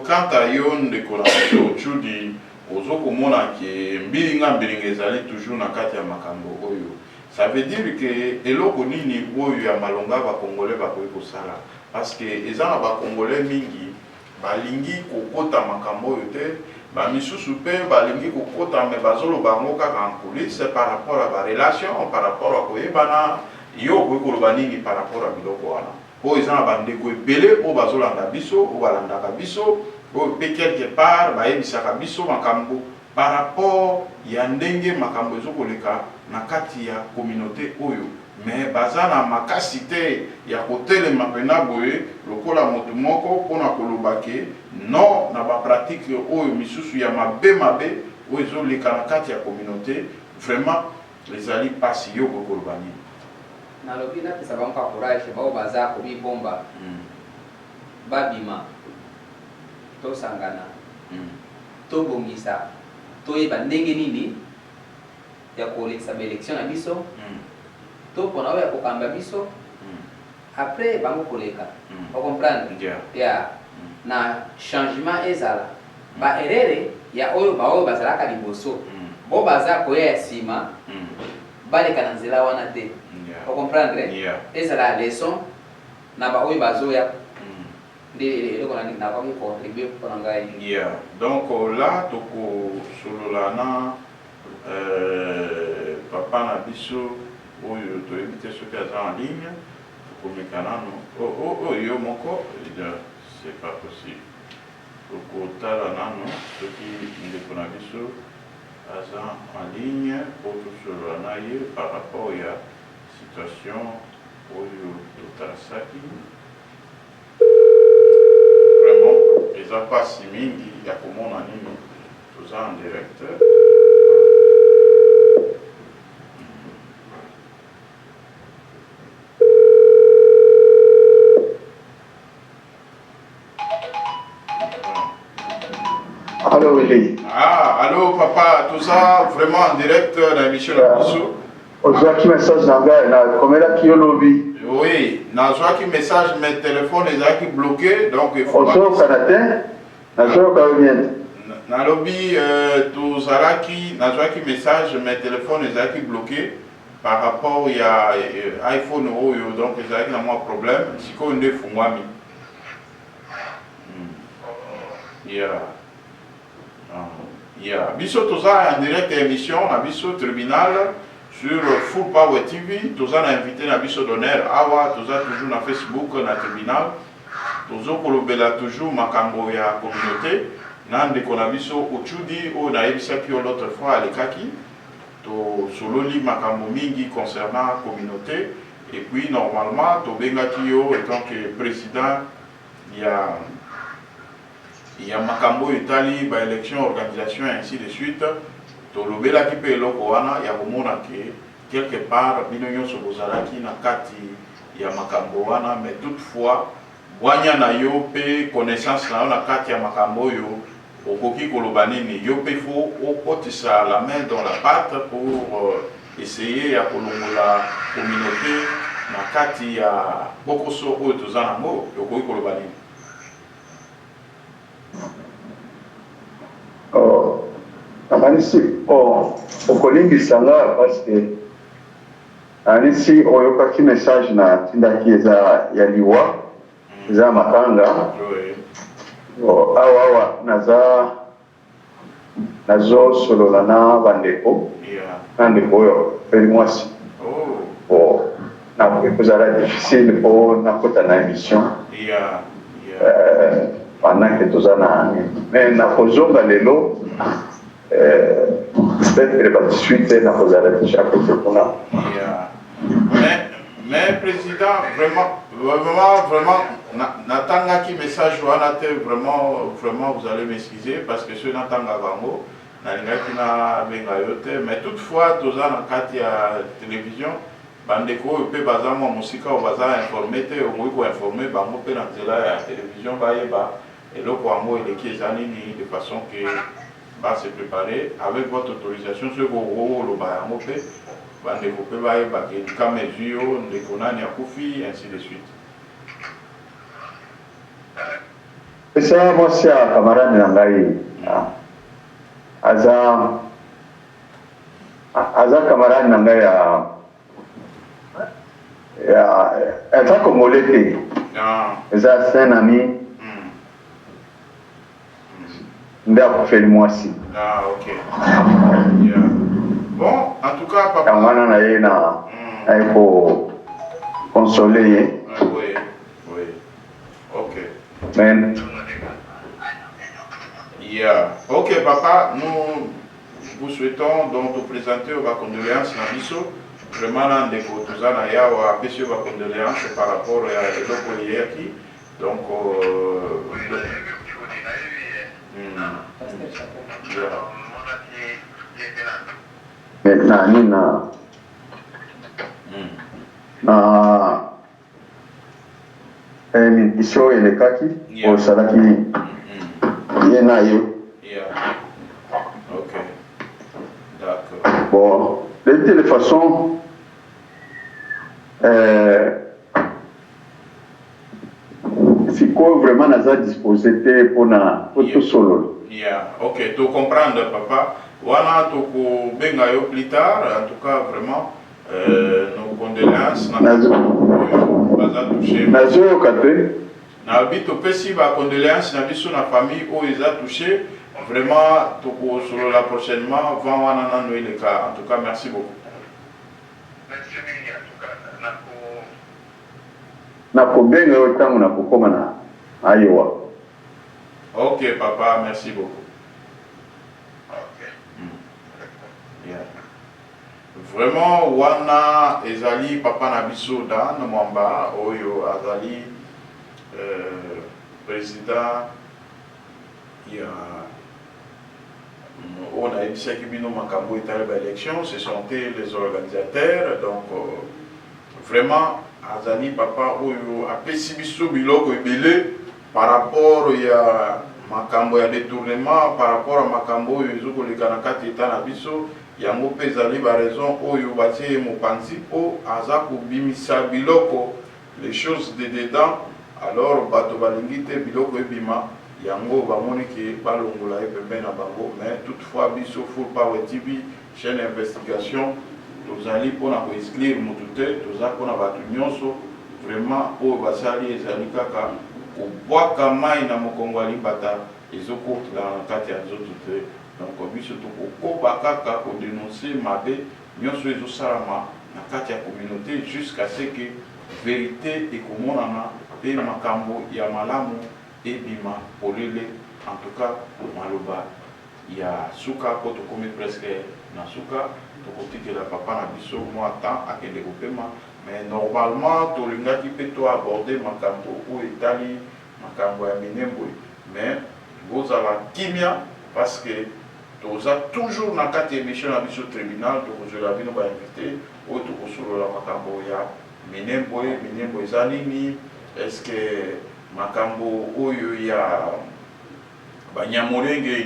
quand à yon de collaboration chudi ozo komona ke mbilinga ezali toujours na kati ya makambo oyo ça veut dire que eloko nini oyo ya malonga ba congolais ba ko sala parce que ezana ba congolais mingi balingi kokota makambo oyo te ba misusu pe balingi kokota me bazolo bango kaka en coulisses par rapport à ba relation par rapport à koyebana yo koloba nini par rapport à biloko wana po ezana bandeko ebele o bazolanda biso o balandaka biso o pe quelque part bayebisaka biso makambo par rapport ya ndenge makambo ezokoleka na kati ya communauté oyo mais bazana makasi te ya kotelema pena boye lokola moto moko mpona koloba ke non na bapratique oyo misusu ya mabe oyo ezoleka na kati ya communauté vraiment ezali mpasi yo kokoloba nini nalobi napesa bango ka courage bao baza kobibomba babima tosangana tobongisa toyeba ndenge nini ya kolekisa baélection na biso to pona oyo ya kokamba biso après bango koleka vous comprendre ya na changement ezala ba erreur ya oyo bazalaka liboso bo baza koya ya sima baleka na nzela wana te vous comprendre ezala leçon na ba oyo bazoya eloko na bakoki contribuer mpona ngai donc là toko solola na papa na biso oyo toyebi te soki aza en ligne tokomeka nano yo moko c'est pas possible tokotala nano soki ndeko na biso aza en ligne po tosolola na ye par rapport ya situation oyo totalasaki vraiment eza mpasi mingi ya komona nini toza en direct. Allô, Willy. Ah, allô, papa, tout ça, vraiment en direct dans l'émission de Bissou. Aujourd'hui, message n'a comme là qui lobby. Oui, dans un message, mes téléphones sont bloqués, donc il faut. Au Canada, dans le lobby, tout ça qui, dans un message, mes téléphones sont bloqués par rapport à iPhone, donc ils ont un problème. Si on est fou, moi, Biso toza en direct émission na biso tribunal sur Full Power TV. Toza na invité na biso d'honneur awa toza toujours na Facebook na tribunal. Tozo kolobela toujours makambo ya communauté. Na ndeko na biso Ochudi o na yebisaki l'autre fois alekaki. To sololi makambo mingi concernant communauté. Et puis normalement to bengaki yo étant que président il y a makambo itali ba élection organisation et ainsi de suite to lobela ki pe loko wana ya komona ke quelque part bino nyonso bozalaki na kati ya makambo wana mais toutefois wanya na yo pe connaissance na yo na kati ya makambo yo okoki koloba nini yo pe fo okotisa la main dans la pâte pour essayer ya kolongola communauté na kati ya bokoso oyo toza nango okoki koloba nini? Amanisi okolingisanga parce que anisi oyokaki message na tindaki eza ya liwa eza makanga awa nazo solola na bandeko na ndeko oyo peli mwasi ekozala difficile mpo nakota na émission pendant que toza na mais nakozonga lelo peut-être batisuite nakozala déjà côté kuna. Mais président vraiment natangaki message wana te vraiment vous allez m'excuser parce que ceux natanga bango nalingaki na benga yo te mais toutefois toza na kati ya télévision bandeko oyo mpe baza mwa mosika oyo baza informé te okoki koinforme bango mpe na nzela ya télévision bayeba eloko yango eleki eza nini de façon que va se préparer avec votre autorisation ce que lo ba yango pe bandeko pe bayeba ke ka mesure ndeko nani akufi ainsi de suite. Esa mwasi ya kamarani na ngai aza kamarani na ngai eza Congolais te eza c'est un ami nde akufeli mwasi. Ok. Yeah. Bon, en tout cas, papa. Kamwana na ye na ko consoler ye. Oui. Ok. Men. Yeah. Ok, papa, nous vous souhaitons donc te présenter aux condoléances na biso. Vraiment, là, ndeko tozana ya wa pesi aux condoléances par rapport à l'oko yeki. Donc Maintenant, émission elekaki osalaki ye na yo. Ok. D'accord. Bon, de toute façon siko vraiment naza disposé te mpona tout solo. Ok, tu comprends papa. Wana toko benga yo plus tard, en tout cas vraiment nos condoléances baza touché. Nazo kate. Na bito pesi ba condoléances na biso na famille o eza touché. Vraiment toko solo la prochainement vent wana na no le cas. En tout cas merci beaucoup. Merci en tout cas. Nako benga yo tango na kokoma na ayewa. Ok papa, merci beaucoup. Vraiment wana ezali papa na biso da na mwamba oyo azali président ya on a ebisaki bino makambo etali ba élection, ce sont les organisateurs donc vraiment azali papa oyo apesi biso biloko ebele par rapport ya makambo ya détournement par rapport à makambo oyo ezokoleka na kati eta na biso yango mpe ezali baraison oyo batie mopanzi mpo aza kobimisa biloko les choses de dedans alors bato balingi te biloko ebima yango bamoni ke balongola ye pembe na bango mais toutefois biso Full Power TV chaîne d'investigation tozali mpona koexclure motu te toza mpona bato nyonso vraiment oyo basali ezali kaka kobwaka mai na mokongo ya libata ezokotela na kati ya nzoto te. Donc biso tokokoba kaka kodénoncer mabe nyonso ezosalama na kati ya communauté jusqu'à ce que vérité ekomonana pe makambo ya malamu ebima polele. En tout cas maloba ya suka po tokomi presque na suka tokotikela papa na biso mwa temps akende kopema mais normalement tolingaki mpe to aborder makambo oyo etali makambo ya minemboye mais vous avez kimia parce que vous avez toujours dans quatre émissions au tribunal, vous avez invité, ou vous sur la Makambo ya Minembo Zanini, est-ce que Makambo Oyo ya Nyamorenge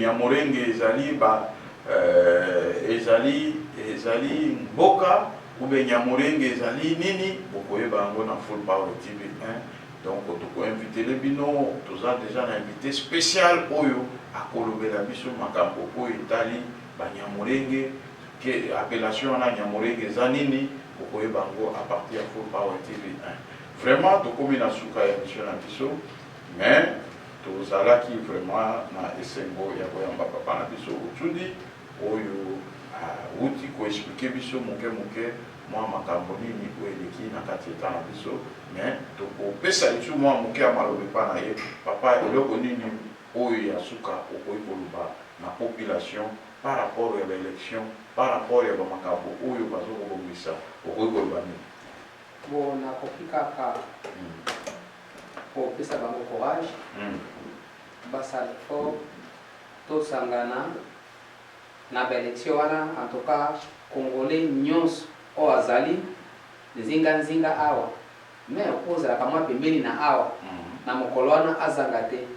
ezali Mboka ou bien Nyamorenge ezali Nini, vous pouvez bango dans Full Power TV 1. Donc, tu peux inviter les binos, tu as déjà un invité spécial Oyo à Kolobela Biso Makambo Oyo Italie, Nyamorenge, que appellation à Nyamorenge Zanini, vous pouvez bango à partir de Full Power TV 1. Vraiment, tu peux na suka émission à Biso, mais tu as qui vraiment na esengo ya koyamba papa na Biso Utudi Oyo uti ko expliquer Biso moke moi makambo nini oeleki na kati eta na Biso, mais tokopesa lisu mwa moke ya malobi pa na ye papa eloko nini oyo ya suka okoki koloba na population par rapport à l'élection, par rapport à makambo oyo bazokobongisa okoki koloba nini? Bon, nakoki kaka kopesa bango courage, basala effort, tosangana na baélection wana. En tout cas congolais nyonso o azali nzinga awa mais okozala kamwa pembeni na awa na mokolo wana azanga te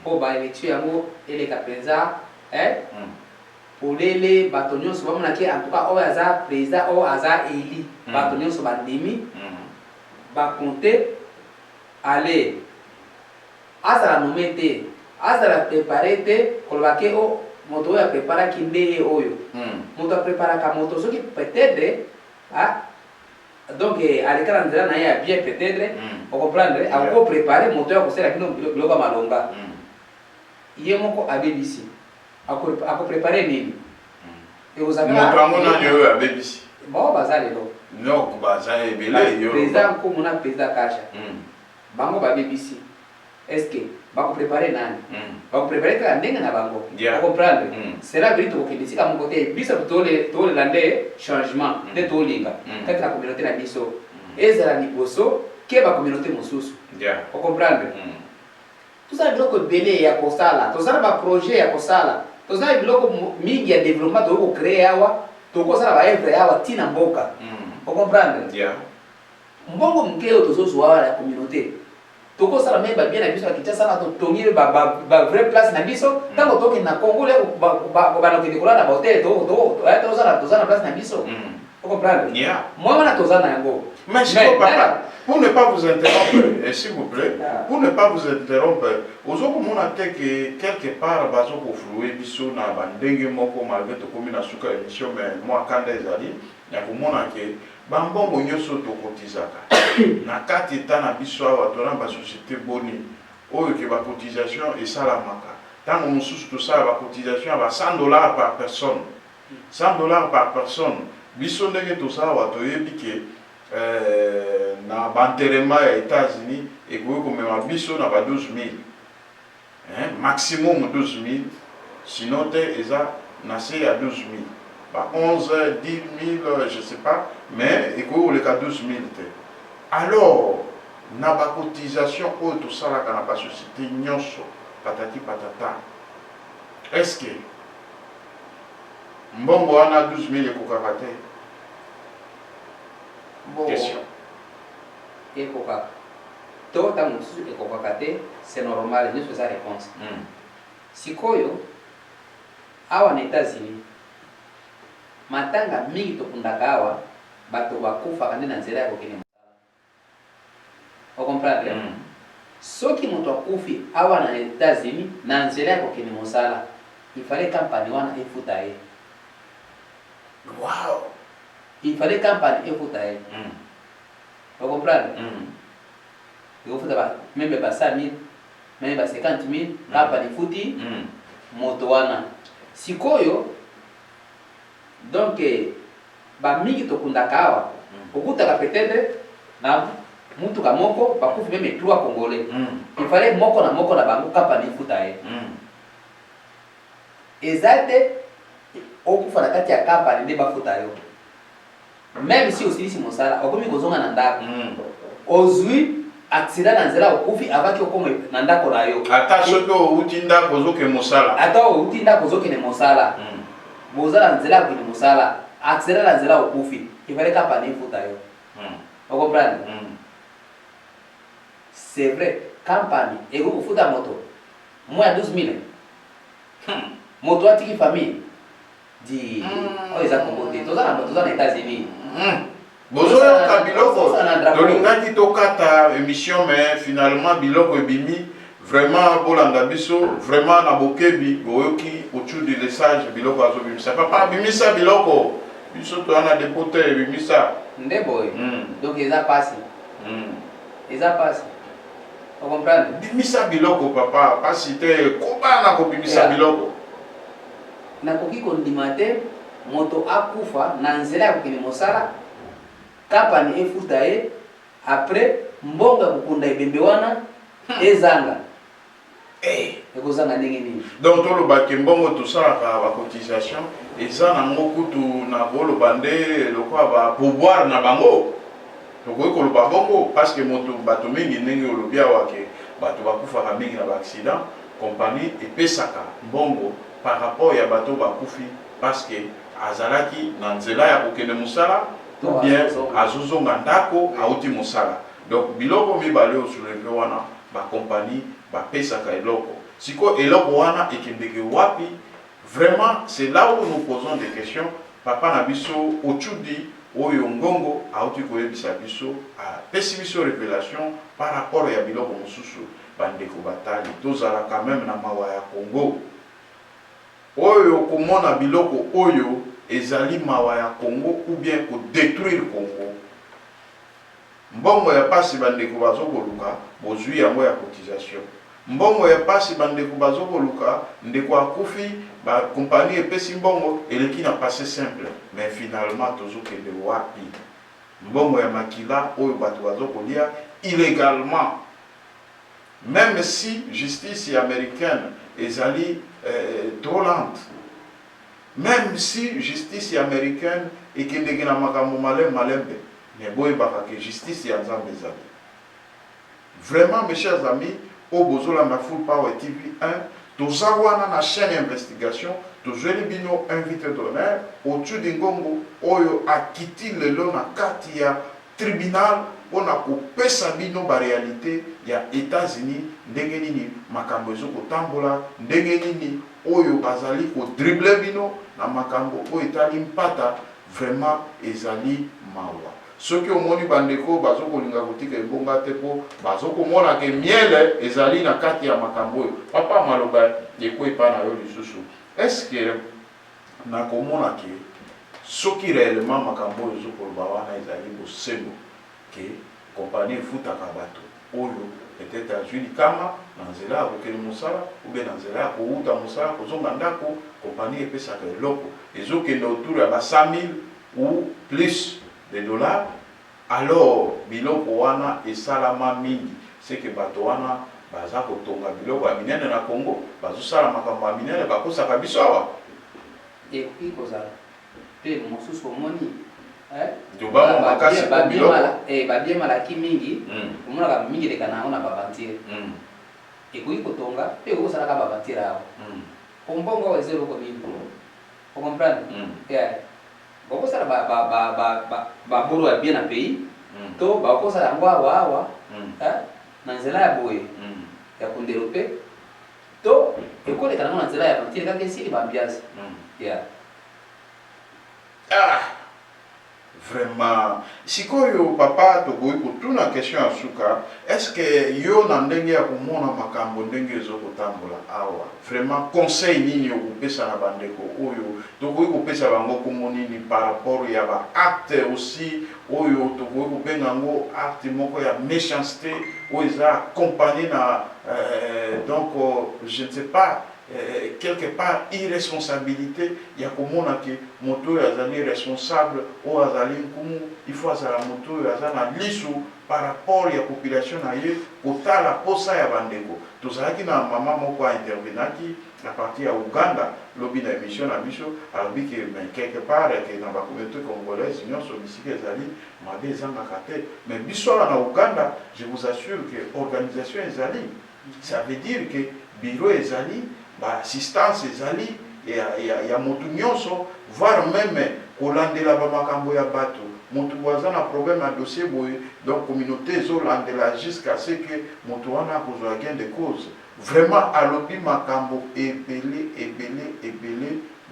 po baélection yango eleka mpenza polele bato nyonso bamonaki en tout cas oyo aza président oyo aza eli bato nyonso bandimi bakonte ale azala nome te azala prépare te kolobaki o moto oyo apreparaki nde ye oyo moto apreparaka moto soki peut-être donc alekala nzela na ye ya bien peut-être ocomprendre akoko prépare moto oyo akosala bino biloko ya malonga ye moko abebisi akoprépare nini moto yango nani oyo abebisi bao baza lelo non baza ebele yo président nkomo na président kasha bango babebisi est-ce que bakoprépare nani bakoprépare kaka ndenge na bango ocomprendre cela veut dire tokokende esika moko te biso tolela nde changement nde tolinga kati na communauté na biso ezala liboso ke bacommunauté mosusu ocomprendre tozala biloko ebele ya kosala tozala baprojet ya kosala tozala biloko mingi ya développement tokoki kocrée awa tokosala baevre awa ntina mboka ocomprendre mbongo moke oyo tozozwa awa ya communauté tokosala me babien na biso ya Kinshasa na totongile ba vraie place na biso ntango tokende na Congo le banokende kolala na bahotel toza na place na biso ocomprendre moi wana toza na yango. Mais papa, pour ne pas vous interrompre, s'il vous plaît, pour ne pas vous interrompre, ozokomona te que quelque part bazokoflue biso na bandenge moko malgré tokomi na suka émission mais moi kanda ezali nakomona ke bambongo nyonso tokotizaka na kati eta na biso awa tona basociété boni oyo ke bacotisation esalamaka ntango mosusu tosala bacotisation ya $100 par personne $100 par personne biso ndenge tosala awa toyebi ke na banterema ya États-Unis ekoki komema biso na ba 12 000 maximum 12 000 sinon te eza na se ya 12 000 ba 11 10 000 je sais pas mais ekoki koleka 12 000 te. Alors na ba cotisation oyo tosalaka na ba société nyonso patati patata est-ce que mbongo wana 12 000 ekokaka te? Question. Ekokaka to ntango mosusu ekokaka te, c'est normal, nyonso eza réponse. Sikoyo awa na États-Unis matanga mingi tokundaka awa bato bakufaka nde na nzela ya kokende mosala. Ocomprendre? Soki moto akufi awa na États-Unis na nzela ya kokende mosala il fallait campagne wana efuta ye. Wow! Il fallait campagne efuta ye. Vous comprenez? Il faut même pas 5 000, même pas 50 000, campagne futi, motoana. Sikoyo, donc, ba mingi tokundaka awa, okutaka peut-être na mutu ka moko, bakufi même 3 Congolais. Il fallait moko na bango campagne futa ye. Ezate okufa na kati ya campagne nde bafuta yo. Même si osilisi mosala okomi kozonga na ndako ozwi accident na nzela okufi avaki okoma na ndako na yo ata soki outi ndako ozoke mosala ata outi ndako ozokende mosala bozala nzela ya kokende mosala accident na nzela okufi ifale kampani efuta yo okomprendre c'est vrai kampani ekokufuta moto mo ya 12 000 moto atiki famille di oyo eza kongo te toza na États-Unis bozoyoka biloko tolingaki tokata émission mais finalement biloko ebimi vraiment bolanda biso vraiment na bokebi boyoki otudi le sage biloko azobimisa papa bimisa biloko biso toana dépote bimisa nde boye donc eza pasi eza pasi o comprendre bimisa biloko papa pasi te kobana kobimisa biloko nakoki kondima te moto akufa na nzela ya kokende mosala kampani efuta ye après mbongo ya kokunda ebembe wana ezanga ekozanga ndenge nini donc tolobaki mbongo tosalaka bacotisation eza nango kutu na koloba nde lokola bapouvoir na bango tokoki koloba bongo parce que moto bato mingi ndenge olobi awake bato bakufaka mingi na baaccident compagnie epesaka mbongo par rapport ya bato bakufi parce que azalaki na nzela ya kokende mosala ou bien azozonga ndako auti mosala donc biloko mibale osuleve wana bacompagnie bapesaka eloko siko eloko wana ekendeke wapi vraiment c'est là où nous posons des questions papa na biso ochudi oyo ngongo auti koyebisa biso apesi biso révélation par rapport ya biloko mosusu bandeko batali tozala quand même na mawa ya Congo oyo komona biloko oyo ezali mawa ya Congo ou bien ko détruire Congo mbongo ya pasi bandeko bazokoluka bozwi yango ya cotisation mbongo ya pasi bandeko bazokoluka ndeko akufi ba compagnie epesi mbongo eleki na passé simple mais finalement tozokende wapi mbongo ya makila oyo bato bazokolia illégalement même si justice américaine ezali trop lente même si justice américaine ekendeki na makambo malembe mais boyebaka ke justice ya nzambe ezali vraiment mes chers amis au bozolanda Full Power TV 1 toza wana na chaîne investigation tozweli bino invité d'honneur Otudi Ngongo oyo akiti lelo na kati ya tribunal mpona kopesa bino baréalité ya États-Unis ndenge nini makambo ezokotambola ndenge nini oyo bazali kodrible bino na makambo oyo etali mpata vraiment ezali mawa soki omoni bandeko bazokolinga kotika ebonga te mpo bazokomona ke miele ezali na kati ya makambo oyo papa maloba ekwepa na yo lisusu eske nakomona ke soki réellement makambo oyo ezokoloba wana ezali bosembo ke kompani efutaka bato oyo peut-être azwi likama na nzela ya kokende mosala ube na nzela ya kouta mosala kozonga ndako kompani epesaka eloko ezokende autour ya ba 100 000 ou plus de dollars alors biloko wana esalama mingi seke bato wana baza kotonga biloko ya minene na Congo bazosala makambo ya minene bakosaka biso awa ekoki kozala mpe mosusu omoni babiemalaki mingi omonaka mingi leka nango na bavantire ekoki kotonga mpe ekoki kosalaka bavantire awa ombongo awa eza eloko nini ocomprendre bakosala baboro ya bien na pays to bakosala yango awa na nzela ya boye ya kondelope to ekoleka nango na nzela ya vantire kaka esili bambiance vraiment sikoyo papa tokoki kotuna question ya suka est-ce que yo na ndenge ya komona makambo ndenge ezokotambola awa vraiment conseil nini okopesa na bandeko oyo tokoki kopesa bango kombo nini par rapport ya baacte aussi oyo tokoki kobenga yango acte moko ya méchanceté oyo eza accompagné na donc je ne sais pas quelque part irresponsabilité ya komona ke moto oyo azali responsable oyo azali nkumu il faut azala moto oyo aza na lisu par rapport à la population kota la posa ya bandeko tozalaki na mama moko intervenaki à partir à Ouganda lobi na émission na biso alobi que quelque part que na ba communauté congolaise nyonso bisika ezali mabe ezangaka te mais biso na Ouganda je vous assure que organisation ezali ça veut dire que bureau ezali ba assistance ezali ya motu nyonso voire même kolandela ba makambo ya bato motu waza na problème na dossier boye donc communauté ezolandela jusqu'à ce que motu wana akozwa gain de cause vraiment alobi makambo ebele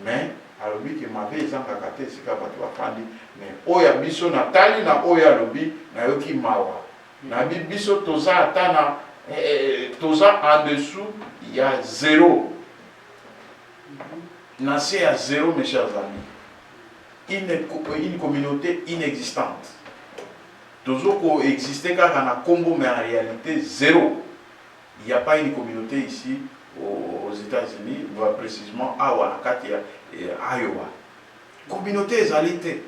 mais alobi ke mabe ezangaka te esika bato bafandi mais oyo biso na tali na oyo alobi nayoki mawa na biso toza ata na toza en dessous il y a 0 Nasser à 0, mes chers amis. Une communauté inexistante. Toujours qu'exister car on a Congo, mais en réalité 0. Il n'y a pas une communauté ici aux États-Unis, précisément à Wanakatia et à Iowa. Communauté égalité.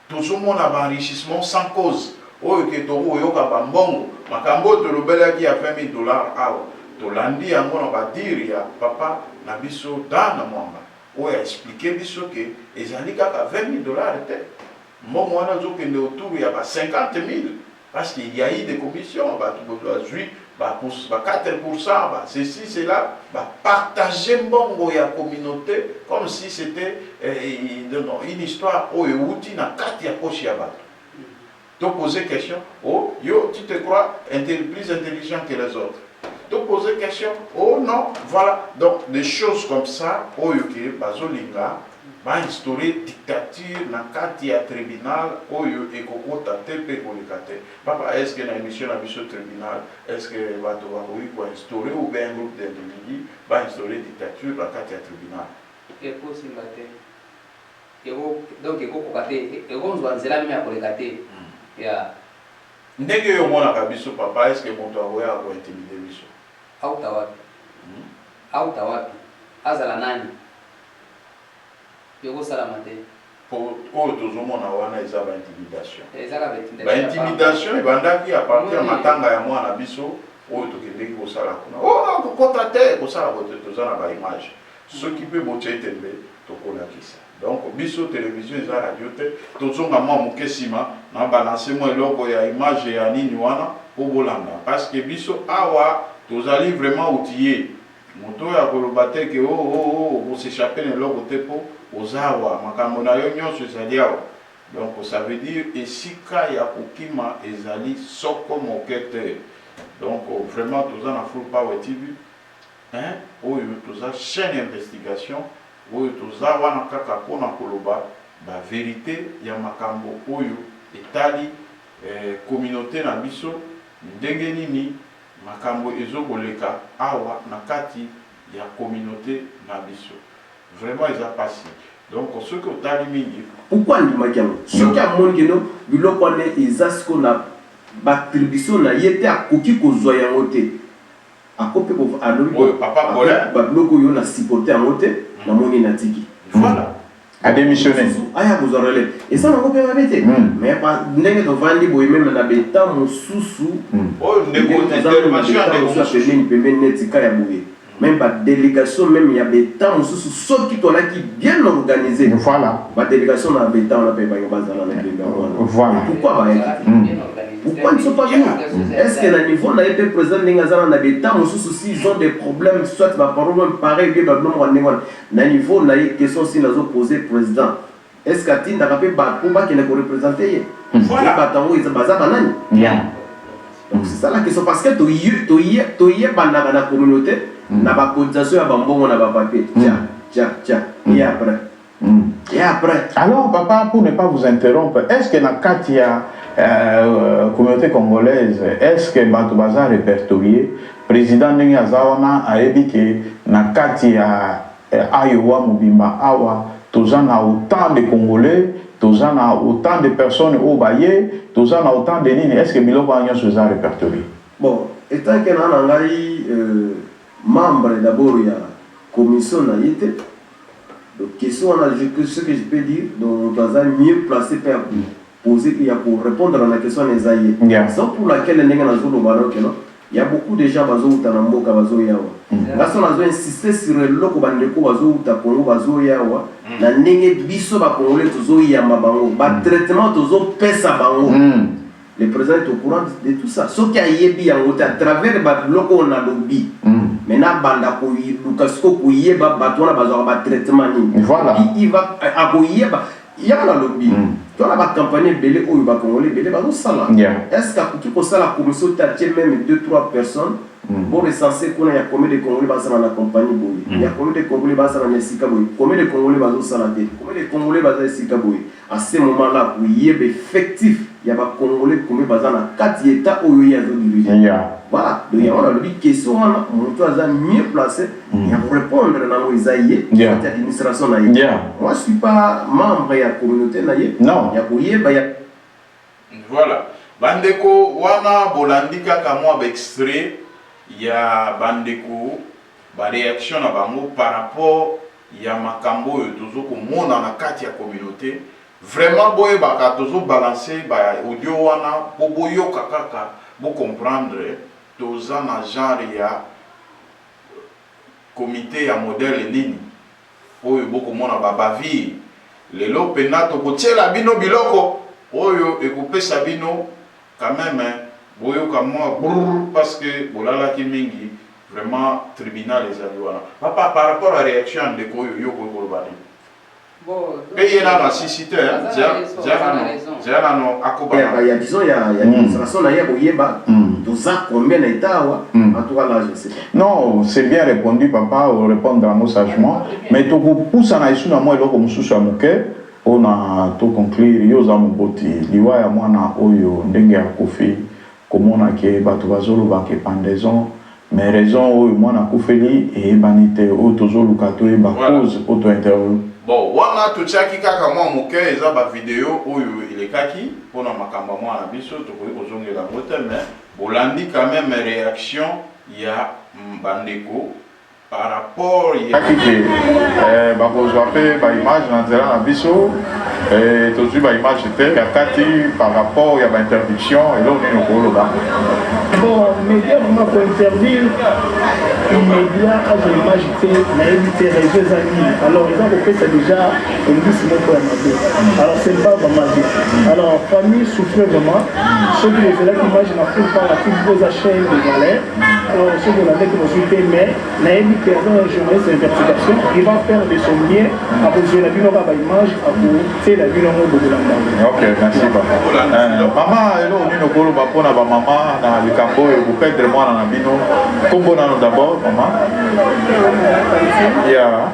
Toujours mon enrichissement sans cause. Oh, que Toro Yoka Bambongo, Makambo de l'Obela qui a fait $1000 à Tolandi à mon dire ya papa na biso dans mwamba o a expliqué biso que ezali kaka $20,000 te mo mwana zo kende autour ya ba 50,000 parce qu'il y a eu des commissions ba tout doit jouer ba 4% ba ceci c'est là ba partager mbongo ya communauté comme si c'était une histoire o euti na kati ya poche ya bato te poser question oh yo tu te crois plus intelligent que les autres te poser question, oh non, voilà. Donc, des choses comme ça, oh, ok, Bazolinga, va instaurer dictature dans le tribunal, oh, et qu'on tate, papa, est-ce que dans l'émission de la tribunal, est-ce que va instaurer ou bien un groupe d'individus va instaurer dictature dans le tribunal? Et possible, donc, et qu'on doit dire la même pour les gâter. Ndenge yo mona kabiso papa, est-ce que mon toit a intimider biso? Auta wapi azala nani yoko salama te pour tozomona wana eza ba intimidation intimidation ebandaki à partir ya matanga ya mwana biso oyo tokendeki kosala kuna o kokota te kosala bote toza na ba image soki mpe botia etembe tokolakisa donc biso télévision eza radio te tozonga mwa moke nsima na balanse mwa eloko ya image ya nini wana po bolanda parce que biso awa tozali vraiment outillé moto ya koloba te ke s'échapper na eloko te po ozawa makambo na yo nyonso ezali awa donc ça veut dire esika ya kokima ezali soko moke te donc vraiment toza na Full Power TV oyo toza chaîne d'investigation oyo toza wana kaka mpona koloba ba vérité ya makambo oyo etali communauté na biso ndenge nini makambo ezokoleka awa na kati ya communauté na biso vraiment eza pasi donc ce que otali mingi pourquoi ndimaki yango soki amoni keno biloko wana eza siko na baattribution na ye te akoki kozwa yango te akope alobi babiloko oyo na supporte yango te namoni natiki voilà a démissionné aya kozwa relève eza nango mpe mabe te mais ndenge tovandi boye meme na beta mosusu pembeni netika ya boye même badélégation même ya beta mosusu soki tolaki bien organisé voilà badélégation na beta wana mpe bango bazala na pembe voilà pourquoi bayaki pourquoi ils ne sont pas venus? Est-ce que le niveau n'a été présent dans l'État, s'ils ont des problèmes, soit ma parole même pareil, bien le niveau n'a eu question si nous avons posé président. Est-ce que tu n'as pas pu qui n'est pas représenté? Voilà. Donc c'est ça la question parce que tu y es dans la communauté, n'a pas cotisation à bambon, n'a pas papier. Tiens, et après. Et après. Alors papa, pour ne pas vous interrompre, est-ce que dans Katia communauté congolaise, est-ce que Bato Baza répertorié, président Ndenge Azawana a dit que na kati ya Iowa Mubimba Awa, tozan a autant de Congolais, tozan a autant de personnes au Baye, tozan a autant de nini, est-ce que Biloko Agnon se a répertorié? Bon, étant que nous avons membre d'abord de la commission naïté, donc question ce que je peux dire, donc Baza mieux placé pour poser, il y a pour répondre à la question des aïeux. C'est pour laquelle les gens ont il y a beaucoup de gens qui ont été là, on a insisté sur le loco bandeko bazo ta Congo bazo yawa na ndenge biso ba congolais tozo yamba bango ba traitement tozo pesa bango. Le président est au courant de tout ça. Ce qui a yebi yango à travers ba loco on a lobby. Maintenant banda ko lukasko ko yeba batona bazo ba traitement ni. Voilà. Il va a ko yeba il y a la lobby. Toi la campagne belé ou ba congolais belé bazo sala. Est-ce que tu ça la commission t'attire même 2-3 personnes? Bon, recenser qu'on a combien de Congolais dans la compagnie Boy. Il y a combien de Congolais dans la Sika Boy. Combien de Congolais dans la Salade. Combien de Congolais dans la Sika Boy. À ce moment-là, où il y a effectif, il y a des Congolais combien dans la 4 États où il y a des voilà. Donc il y a une question, on doit mieux placé pour répondre dans nos aïeux, cette administration. Moi, je ne suis pas membre de la communauté. Non. Voilà. Bandeko, wana bolandika kamwa extrait. Il y a bandeko ba réaction na bango par rapport ya makambo yo tozo ko mona na kati ya communauté vraiment boye baka tozo balancer ba audio wana po boyo kaka bo comprendre toza na genre ya comité ya modèle nini oyo boko mona ba bavi lelo penato ko tiela bino biloko oyo ekopesa bino quand même boyo kamwa parce que bolala ki mingi vraiment tribunal les aliwana papa par rapport à la réaction de ko yo ko bolbani bon et il a la cité no akoba il y a disons il y a administration na ya boyeba doza combien d'états en tout cas là je sais pas. Non, c'est bien répondu papa, on répond dans mon sagement mais to ko poussa na isu na moi eloko mususu ya moke on a to conclure yo za moboti liwa ya mwana oyo ndenge ya kofi komona ke bato bazolo ba ke pendaison mais raison oyo mwana kufeli e banité o tozolo kato e ba cause auto interview bon wana to chaki kaka mwa moke eza ba vidéo oyo ilekaki pona makamba mwana biso to ko ozongela mote mais bolandi quand même réaction ya bandeko par rapport ya kiki ba kozwa pe ba image na nzela na biso tozwi ba image te ya kati par rapport ya ba interdiction elo nino koloba bon média vraiment pour interdire immédiat à l'image te na éviter les amis alors ils ont fait ça déjà une liste de pour alors c'est pas vraiment bien alors famille souffre vraiment ceux qui les là l'image n'a plus pas la toute vos achats de valeur alors ceux qui l'ont dit que mais na éviter un journaliste d'investigation il va faire de son bien à poser la vie dans la image à côté la vie dans le bout de la main. Ok, merci papa. Maman elo nino koloba pona ba maman na likambo e vous perdre moi na bino kombo na d'abord maman. Yeah.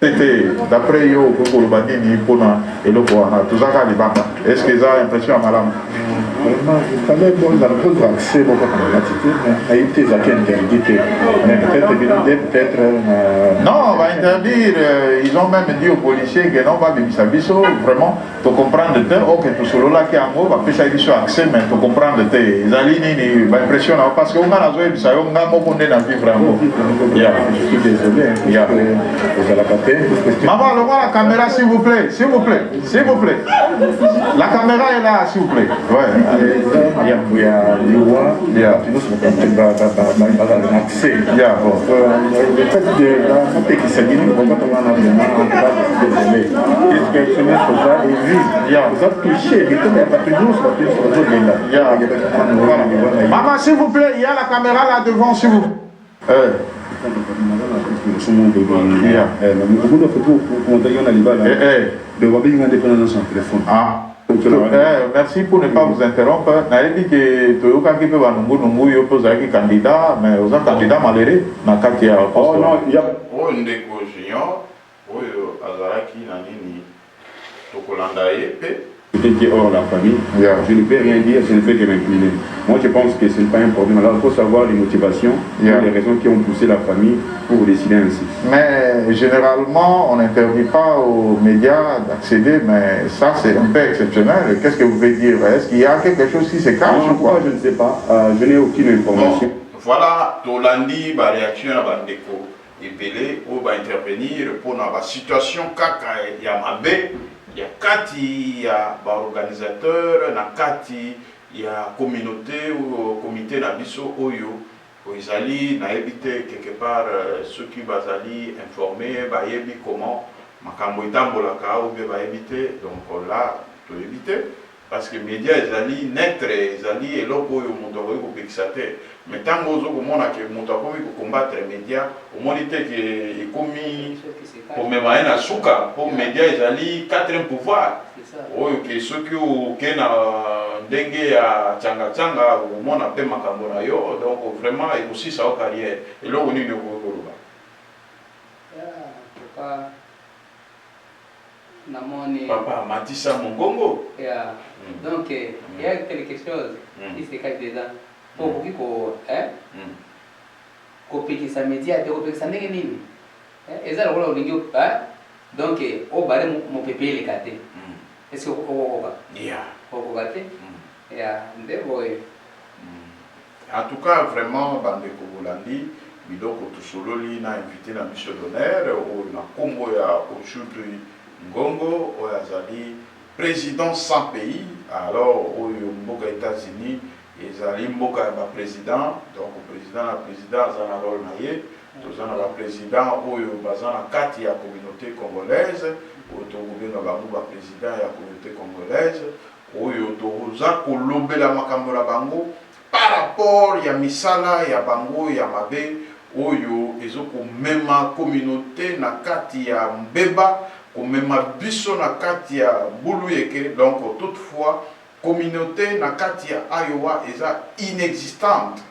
C'était d'après yo pour le bandini pour na eloko wana tuzaka libamba. Est-ce que ça impression à madame? Il fallait bon dans le cause d'accès beaucoup à la cité mais il était interdit mais peut-être non on va interdire ils ont même dit aux policiers que non va bimisa biso vraiment to comprendre te ok to solo là qui ango va pesa biso accès mais to comprendre te zali nini ba impression parce que on a zoé bisa yo ngamo konde na vivre ango je suis désolé vous la pater maman le voir la caméra s'il vous plaît la caméra est là s'il vous plaît ouais il y a loi nous sommes accès le fait de la santé qui s'est dit nous on va désolé qu'est-ce que ce n'est pas et vous avez touché mais comme il n'y a pas toujours maman s'il vous plaît il y a la caméra là devant s'il vous merci pour ne pas vous interrompre. Je dit que Toyoka qui peut nous yo pose avec candidat, mais aux candidats malheureux na kati ya poste. Oh non, il y a ndeko junior oyo azaraki na nini tokolanda yepe qui est hors la famille, je ne peux rien dire, je ne fais que m'incliner. Moi je pense que ce n'est pas un problème. Alors il faut savoir les motivations, les raisons qui ont poussé la famille pour décider ainsi. Mais généralement, on n'interdit pas aux médias d'accéder, mais ça c'est un peu exceptionnel. Qu'est-ce que vous voulez dire? Est-ce qu'il y a quelque chose qui se cache ou quoi? Je ne sais pas, je n'ai aucune information. Voilà, Tolandi, réaction à Bandeko. ebele oyo baintervenir mpona basituation kaka ya mabe ya kati ya baorganisateur na kati ya communauté ou comité na biso oyo ezali nayebi te quelque part soki bazali informé bayebi comment makambo etambolaka ou bien bayebi te donc là toyebi te parce que média ezali netre ezali eloko oyo moto akoki kopekisa te mais ntango ozokomona ke moto akomi kokombattre média omoni te ke ekomi komema ye na suka mpo média ezali quatrième pouvoir oyo ke soki oke na ndenge ya tianga omona mpe makambo na yo donc vraiment ekosisa yo carrière eloko nini okoki koloba Papa Matissa Mongongo. Donc, il y a quelque chose qui se cache dedans. Pour que kopeki sa média te kopeki sa ndenge nini eza lokola olingi donc obale mopepe eleka te est-ce que okokoka okokoka te nde boye en tout cas vraiment bandeko bolandi biloko tosololi na invité na biso d'honneur oyo na nkombo ya Ochudri Ngongo oyo azali président sans pays alors oyo mboka États-Unis ezali mboka ya président donc président aza na rôle na ye toza na président oyo baza na kati ya communauté congolaise oyo tokobenga bango président ya communauté congolaise oyo toza kolobela makambo na bango par rapport ya misala ya bango ya mabe oyo ezokomema communauté na kati ya mbeba komema biso na kati ya buluyeke donc toutefois communauté na kati ya Iowa eza inexistante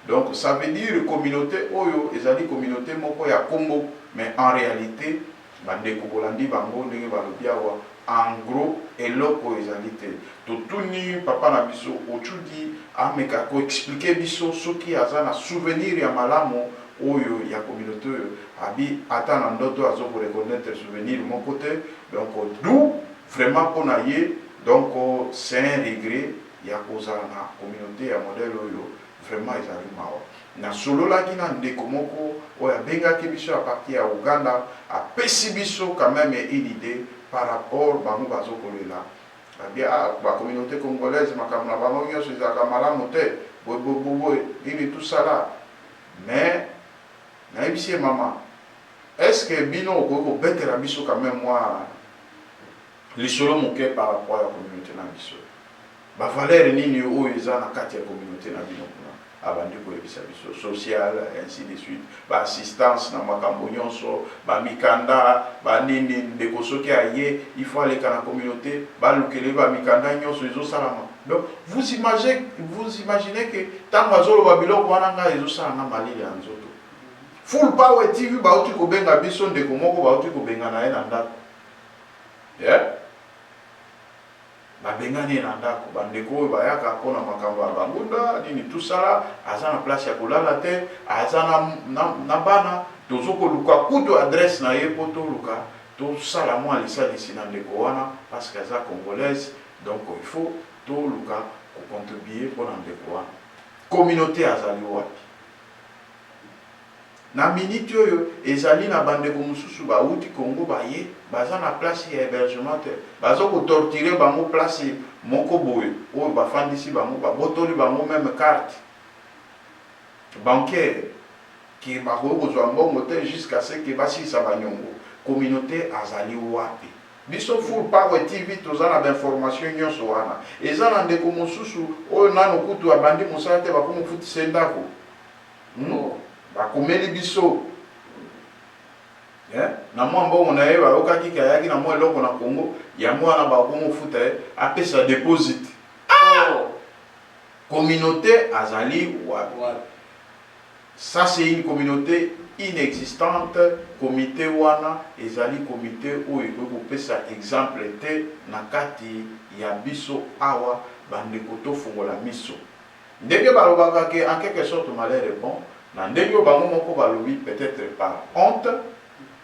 donc ça veut dire communauté oyo ezali communauté moko ya Congo mais en réalité bandeko bolandi bango ndenge balobi awa en gros eloko ezali te totuni papa na biso Ochudi ameka ko expliquer biso soki aza na souvenir ya malamu oyo ya communauté oyo abi ata na ndoto azo ko reconnaître souvenir moko te donc d'où vraiment pona ye donc c'est un regret ya kozala na communauté ya modèle oyo vraiment ezali mawa na sololaki na ndeko moko oyo abengaki biso à partir ya Uganda apesi biso quand même une idée par rapport bango bazokolela abi ba communauté congolaise makambo na bango nyonso ezalaka malamu te boye nini tout ça là mais nayebisi mama est-ce que bino okoki kobetela biso quand même moi lisolo moke par rapport à la communauté na biso bavaleur nini oyo eza na kati ya communauté na bino kuna abandi koyebisa biso social ainsi de suite baassistance na makambo nyonso bamikanda banini ndeko soki aye il faut aleka na communauté balukele bamikanda nyonso ezosalama donc vous imaginez que ntango azoloba biloko wana ngai ezosalanga malili ya nzoto Full Power TV bauti kobenga biso ndeko moko bauti kobenga na ye na ndako babengani na ndako bandeko oyo bayaka mpona makambo ya bangunda nini tosala aza na place ya kolala te aza na bana tozokoluka kutu adresse na ye mpo toluka tosala mwa lisalisi na ndeko wana parce que aza congolaise donc il faut toluka kocontribue mpona ndeko wana communauté azali wapi na minute oyo ezali na bandeko mosusu bauti Congo baye baza na place ya hébergement te baza kotortire bango place moko boye oyo bafandisi bango babotoli bango même carte bancaire ki bakoki kozwa mbongo te jusqu'à ce que basilisa banyongo communauté azali wapi biso Full Power TV toza na bainformation nyonso wana eza na ndeko mosusu oyo nano kutu abandi mosala te bakomofutisa ndako bakomeli biso na mwa mbongo na ye bayokaki kayaki na mwa eloko na Congo ya mwana bakomofuta ye apesa deposit communauté azali wapi ça c'est une communauté inexistante comité wana ezali comité oyo ekoki kopesa exemple te na kati ya biso awa bandeko tofungola miso ndenge balobaka ke en quelque sorte malheur est bon na ndenge bango moko balobi peut-être par honte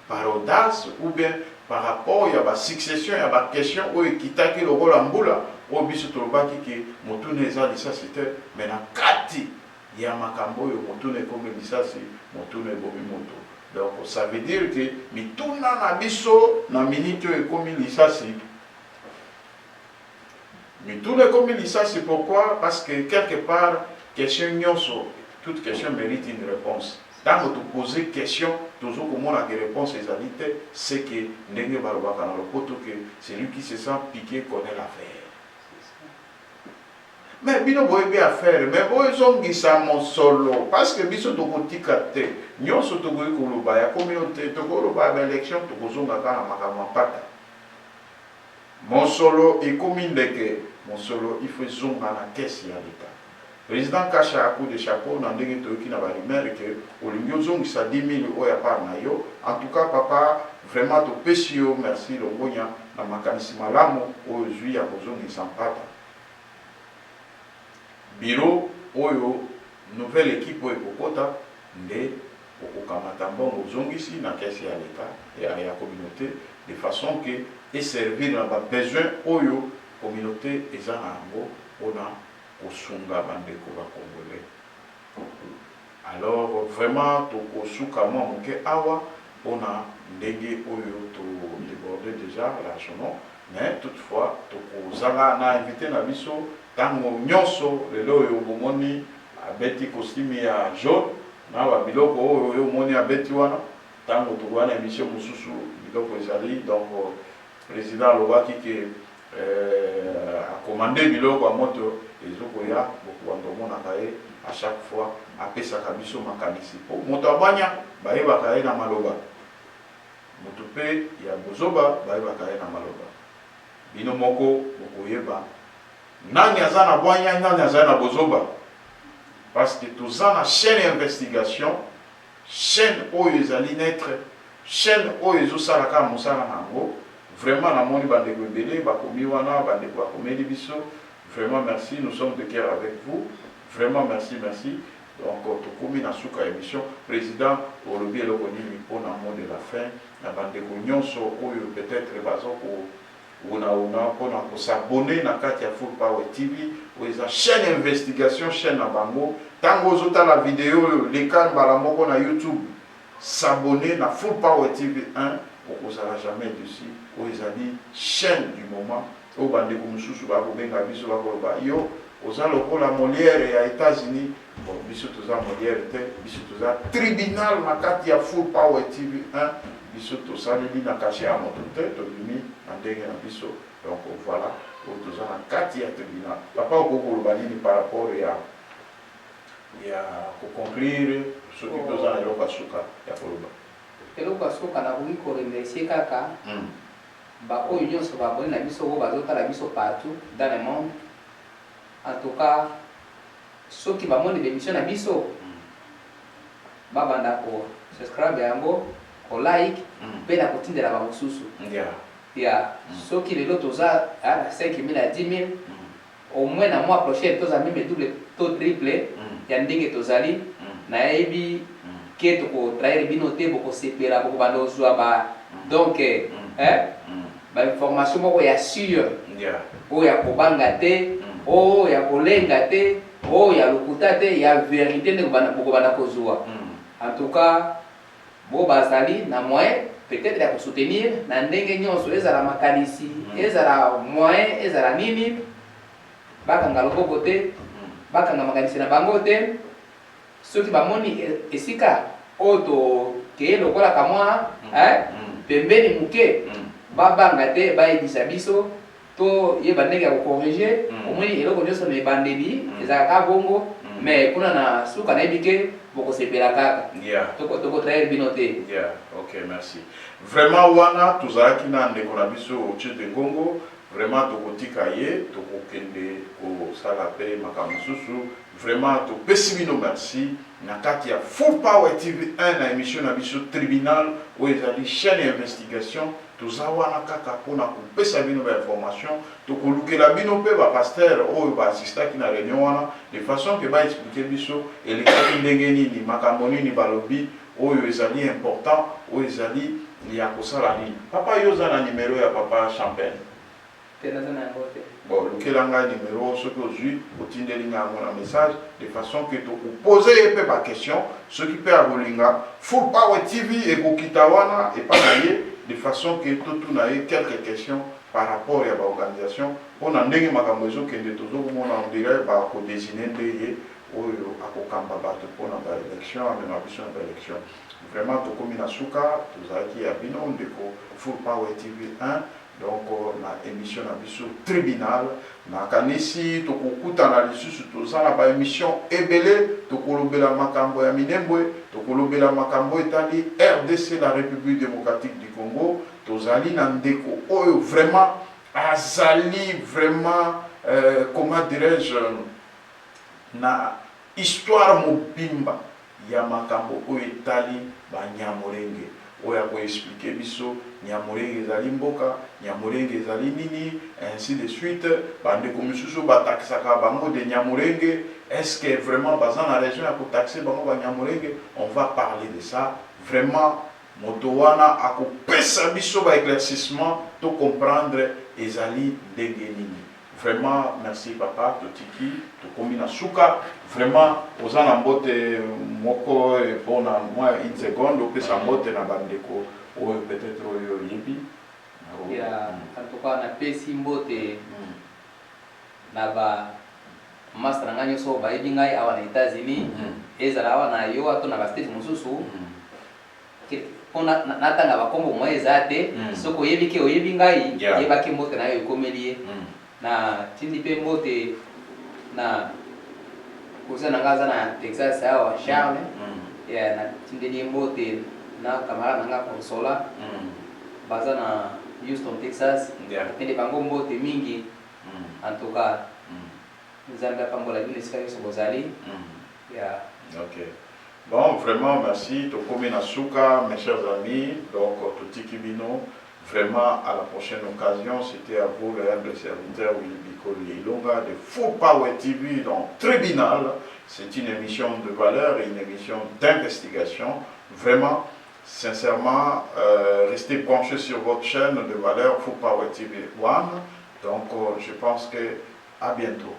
par audace ou bien par rapport ya succession ya question oyo ekitaki lokola mbula oyo biso tolobaki ke motuna eza lisasi te mais na kati ya makambo oyo motuna ekomi lisasi motuna ebomi moto Donc ça veut dire que mituna na biso na minute ekomi lisasi. Mituna ekomi lisasi, pourquoi? Parce que quelque part question nyonso, toute question mérite une réponse. Quand tu poses question, toujours comme on a des réponses égalité, c'est que ndenge balobaka na lopoto que celui qui se sent piqué connaît l'affaire. Mais bino boye bien faire, mais boye zongisa mon solo parce que biso tokotika te. Nyonso tokoyi koloba ya communauté tokoloba ba élection tokozonga kana makambo pata. Mon solo ekomi ndeke, mon solo il faut zonga na caisse ya l'État. Président Kacha a coup de chapeau dans ndenge toyoki na ba rumeur que olingi zongisa 10 000 oya par na yo. En tout cas papa vraiment to pesio merci longonya na makanisi malamu oyo zui ya kozongisa pata. Bureau oyo nouvelle équipe oyo kokota nde okokamata mbongo zongisi na caisse ya l'État et ya communauté de façon que et servir na ba besoin oyo communauté eza na yango ona kosunga bandeko ba congolais. Alors vraiment tokosuka mwa moke awa ona ndenge oyo to déborder déjà largement, mais toutefois tokozala na invité na biso tango nyonso lelo oyo bomoni abeti costume ya jaune na ba biloko oyo moni abeti wana tango towana émission mosusu biloko ezali. Donc président lobaki ke a commandé biloko a moto ezokoya bokuwandomona kaye à chaque fois apesaka biso makanisi po moto abanya bayebaka ye na maloba, moto pe ya bozoba bayebaka ye na maloba. Bino moko bokoyeba nani aza na bwanya nani aza na bozoba, parce que toza na chaîne d'investigation, chaîne oyo ezali naître, chaîne oyo ezosalaka mosala nango. Vraiment namoni bandeko ebele bakomi wana bandeko bakomeli biso. Vraiment merci, nous sommes de cœur avec vous. Vraiment merci. Donc tokomi na suka émission président olobi eloko nini mpona mot de la fin na bandeko nyonso oyo peut-être bazoko una mpona kosabone na kati ya Full Power TV oyo eza chaîne investigation, chaîne na bango tango ozotala vidéo lekani mbala moko na YouTube, s'abonner na Full Power TV 1 okozala jamais dessus oyo ezali chaîne du moment oyo bandeko mosusu bakobenga biso bakoloba yo oza lokola Molière ya États-Unis. Bon, biso toza Molière te, biso toza tribunal na kati ya Full Power TV 1 biso tosaleli na kashe ya moto te tobimi na ndenge na biso. Donc voilà oyo toza na kati ya tribunal. Papa okokoloba nini par rapport ya koconclure soki toza na eloko asuka ya koloba? Eloko asuka nakoki koremercie kaka baoyo nyonso baboni na biso oyo bazotala biso partout dans le monde. En tout cas soki bamoni bémission na biso babanda ko subscribe yango ko like pe na kotindela ba mosusu soki lelo toza à 5 000 à 10 000 au moins na mois prochain toza même double to triple ya ndenge tozali na yebi ke toko trahir bino te boko sepela boko bando zwa ba donc ba information moko ya sûr o ya kobanga te o ya kolenga te o ya lokuta te ya vérité ndeko boko banda kozwa. En tout cas bo bazali na moyen peut-être ya soutenir na ndenge nyonso ezala makanisi ezala moyen ezala nini bakanga loboko te bakanga makanisi na bango te soki bamoni esika oto ke lokola kamwa pembeni muke babanga te bayebisa biso to yeba ndenge ya kocorriger omoni eloko nyonso na ebandeli ezalaka bongo mais kuna na suka nayebi ke bokosepela kaka tokotrahir bino te. Ok, merci. Vraiment wana tozalaki na ndeko na biso Otchede Ngongo, vraiment tokotika ye tokokende kosala pe makambo mosusu. Vraiment topesi bino merci na kati ya Full Power TV 1 na émission na biso tribunal oyo ezali chaîne d'investigation. Toza wana kaka mpona kopesa bino ba information tokolukela bino mpe bapasteur oyo baasistaki na réunion wana de façon ke baexplike biso elekaki ndenge nini makambo nini balobi oyo ezali important oyo ezali ya kosala nini. Papa yo oza na numero ya papa Champagne? Te naza na yango te. bon lequel anga numéro ce que aujourd'hui otindeli nga mon message de façon que tu poser peu ma question ce qui peut abolinga Full Power TV et kokitawana et pas d'ailleurs de façon que tout n'a eu quelques questions par rapport à l'organisation on a ndenge makambo zo kende tozo komona on dirait ba ko désigner ndeye oyo akokamba bato pona ba élection mais na biso na élection vraiment to komi na suka tozalaki ya bino ndeko Full Power TV 1 donc na émission na biso tribunal na kanisi tokokutana lisusu tozala ba émission ebele tokolobela makambo ya minembwe tokolobela makambo etali RDC la République démocratique du Congo tozali na ndeko oyo vraiment azali vraiment comment dirais-je na histoire mobimba ya makambo oyo etali banyamulenge oyo akoexplike biso nyamulenge ezali mboka nyamulenge ezali nini ainsi de suite bandeko misusu batakisaka bango de nyamulenge est-ce que vraiment baza na région ya kotaxe bango banyamulenge on va parler de ça vraiment moto wana akopesa biso baéclaircissement to comprendre ezali ndenge nini. Vraiment, merci papa, totiki, tokomi na suka. Vraiment, oza na mbote moko pour na moi une seconde, ou pesa mbote na bandeko, ou peut-être oyo yibi. Ya, en tout cas na pesi mbote na ba master nganyo so ba yibi ngai awa na États-Unis, ezala awa na yo ato na ba state mususu. Pona natanga bakombo mo ezate, soko yebi ke oyebi ngai, yeba ke mbote na yo komelie. Na tindi pe mbote na kuza na ngaza na Texas awa Charles ya na tindi mbote na kamara nanga konsola baza na Houston Texas tindi bango mbote mingi en tout cas nzambe pambola bino sika yo sobozali ya OK. Bon, vraiment merci tokomi na suka mes chers amis donc totiki bino. Vraiment, à la prochaine occasion, c'était à vous, le humble serviteur Willy Biko Lilonga de Full Power TV dans Tribunal. C'est une émission de valeur et une émission d'investigation. Vraiment, sincèrement, restez branchés sur votre chaîne de valeur Full Power TV 1. Donc, je pense que à bientôt.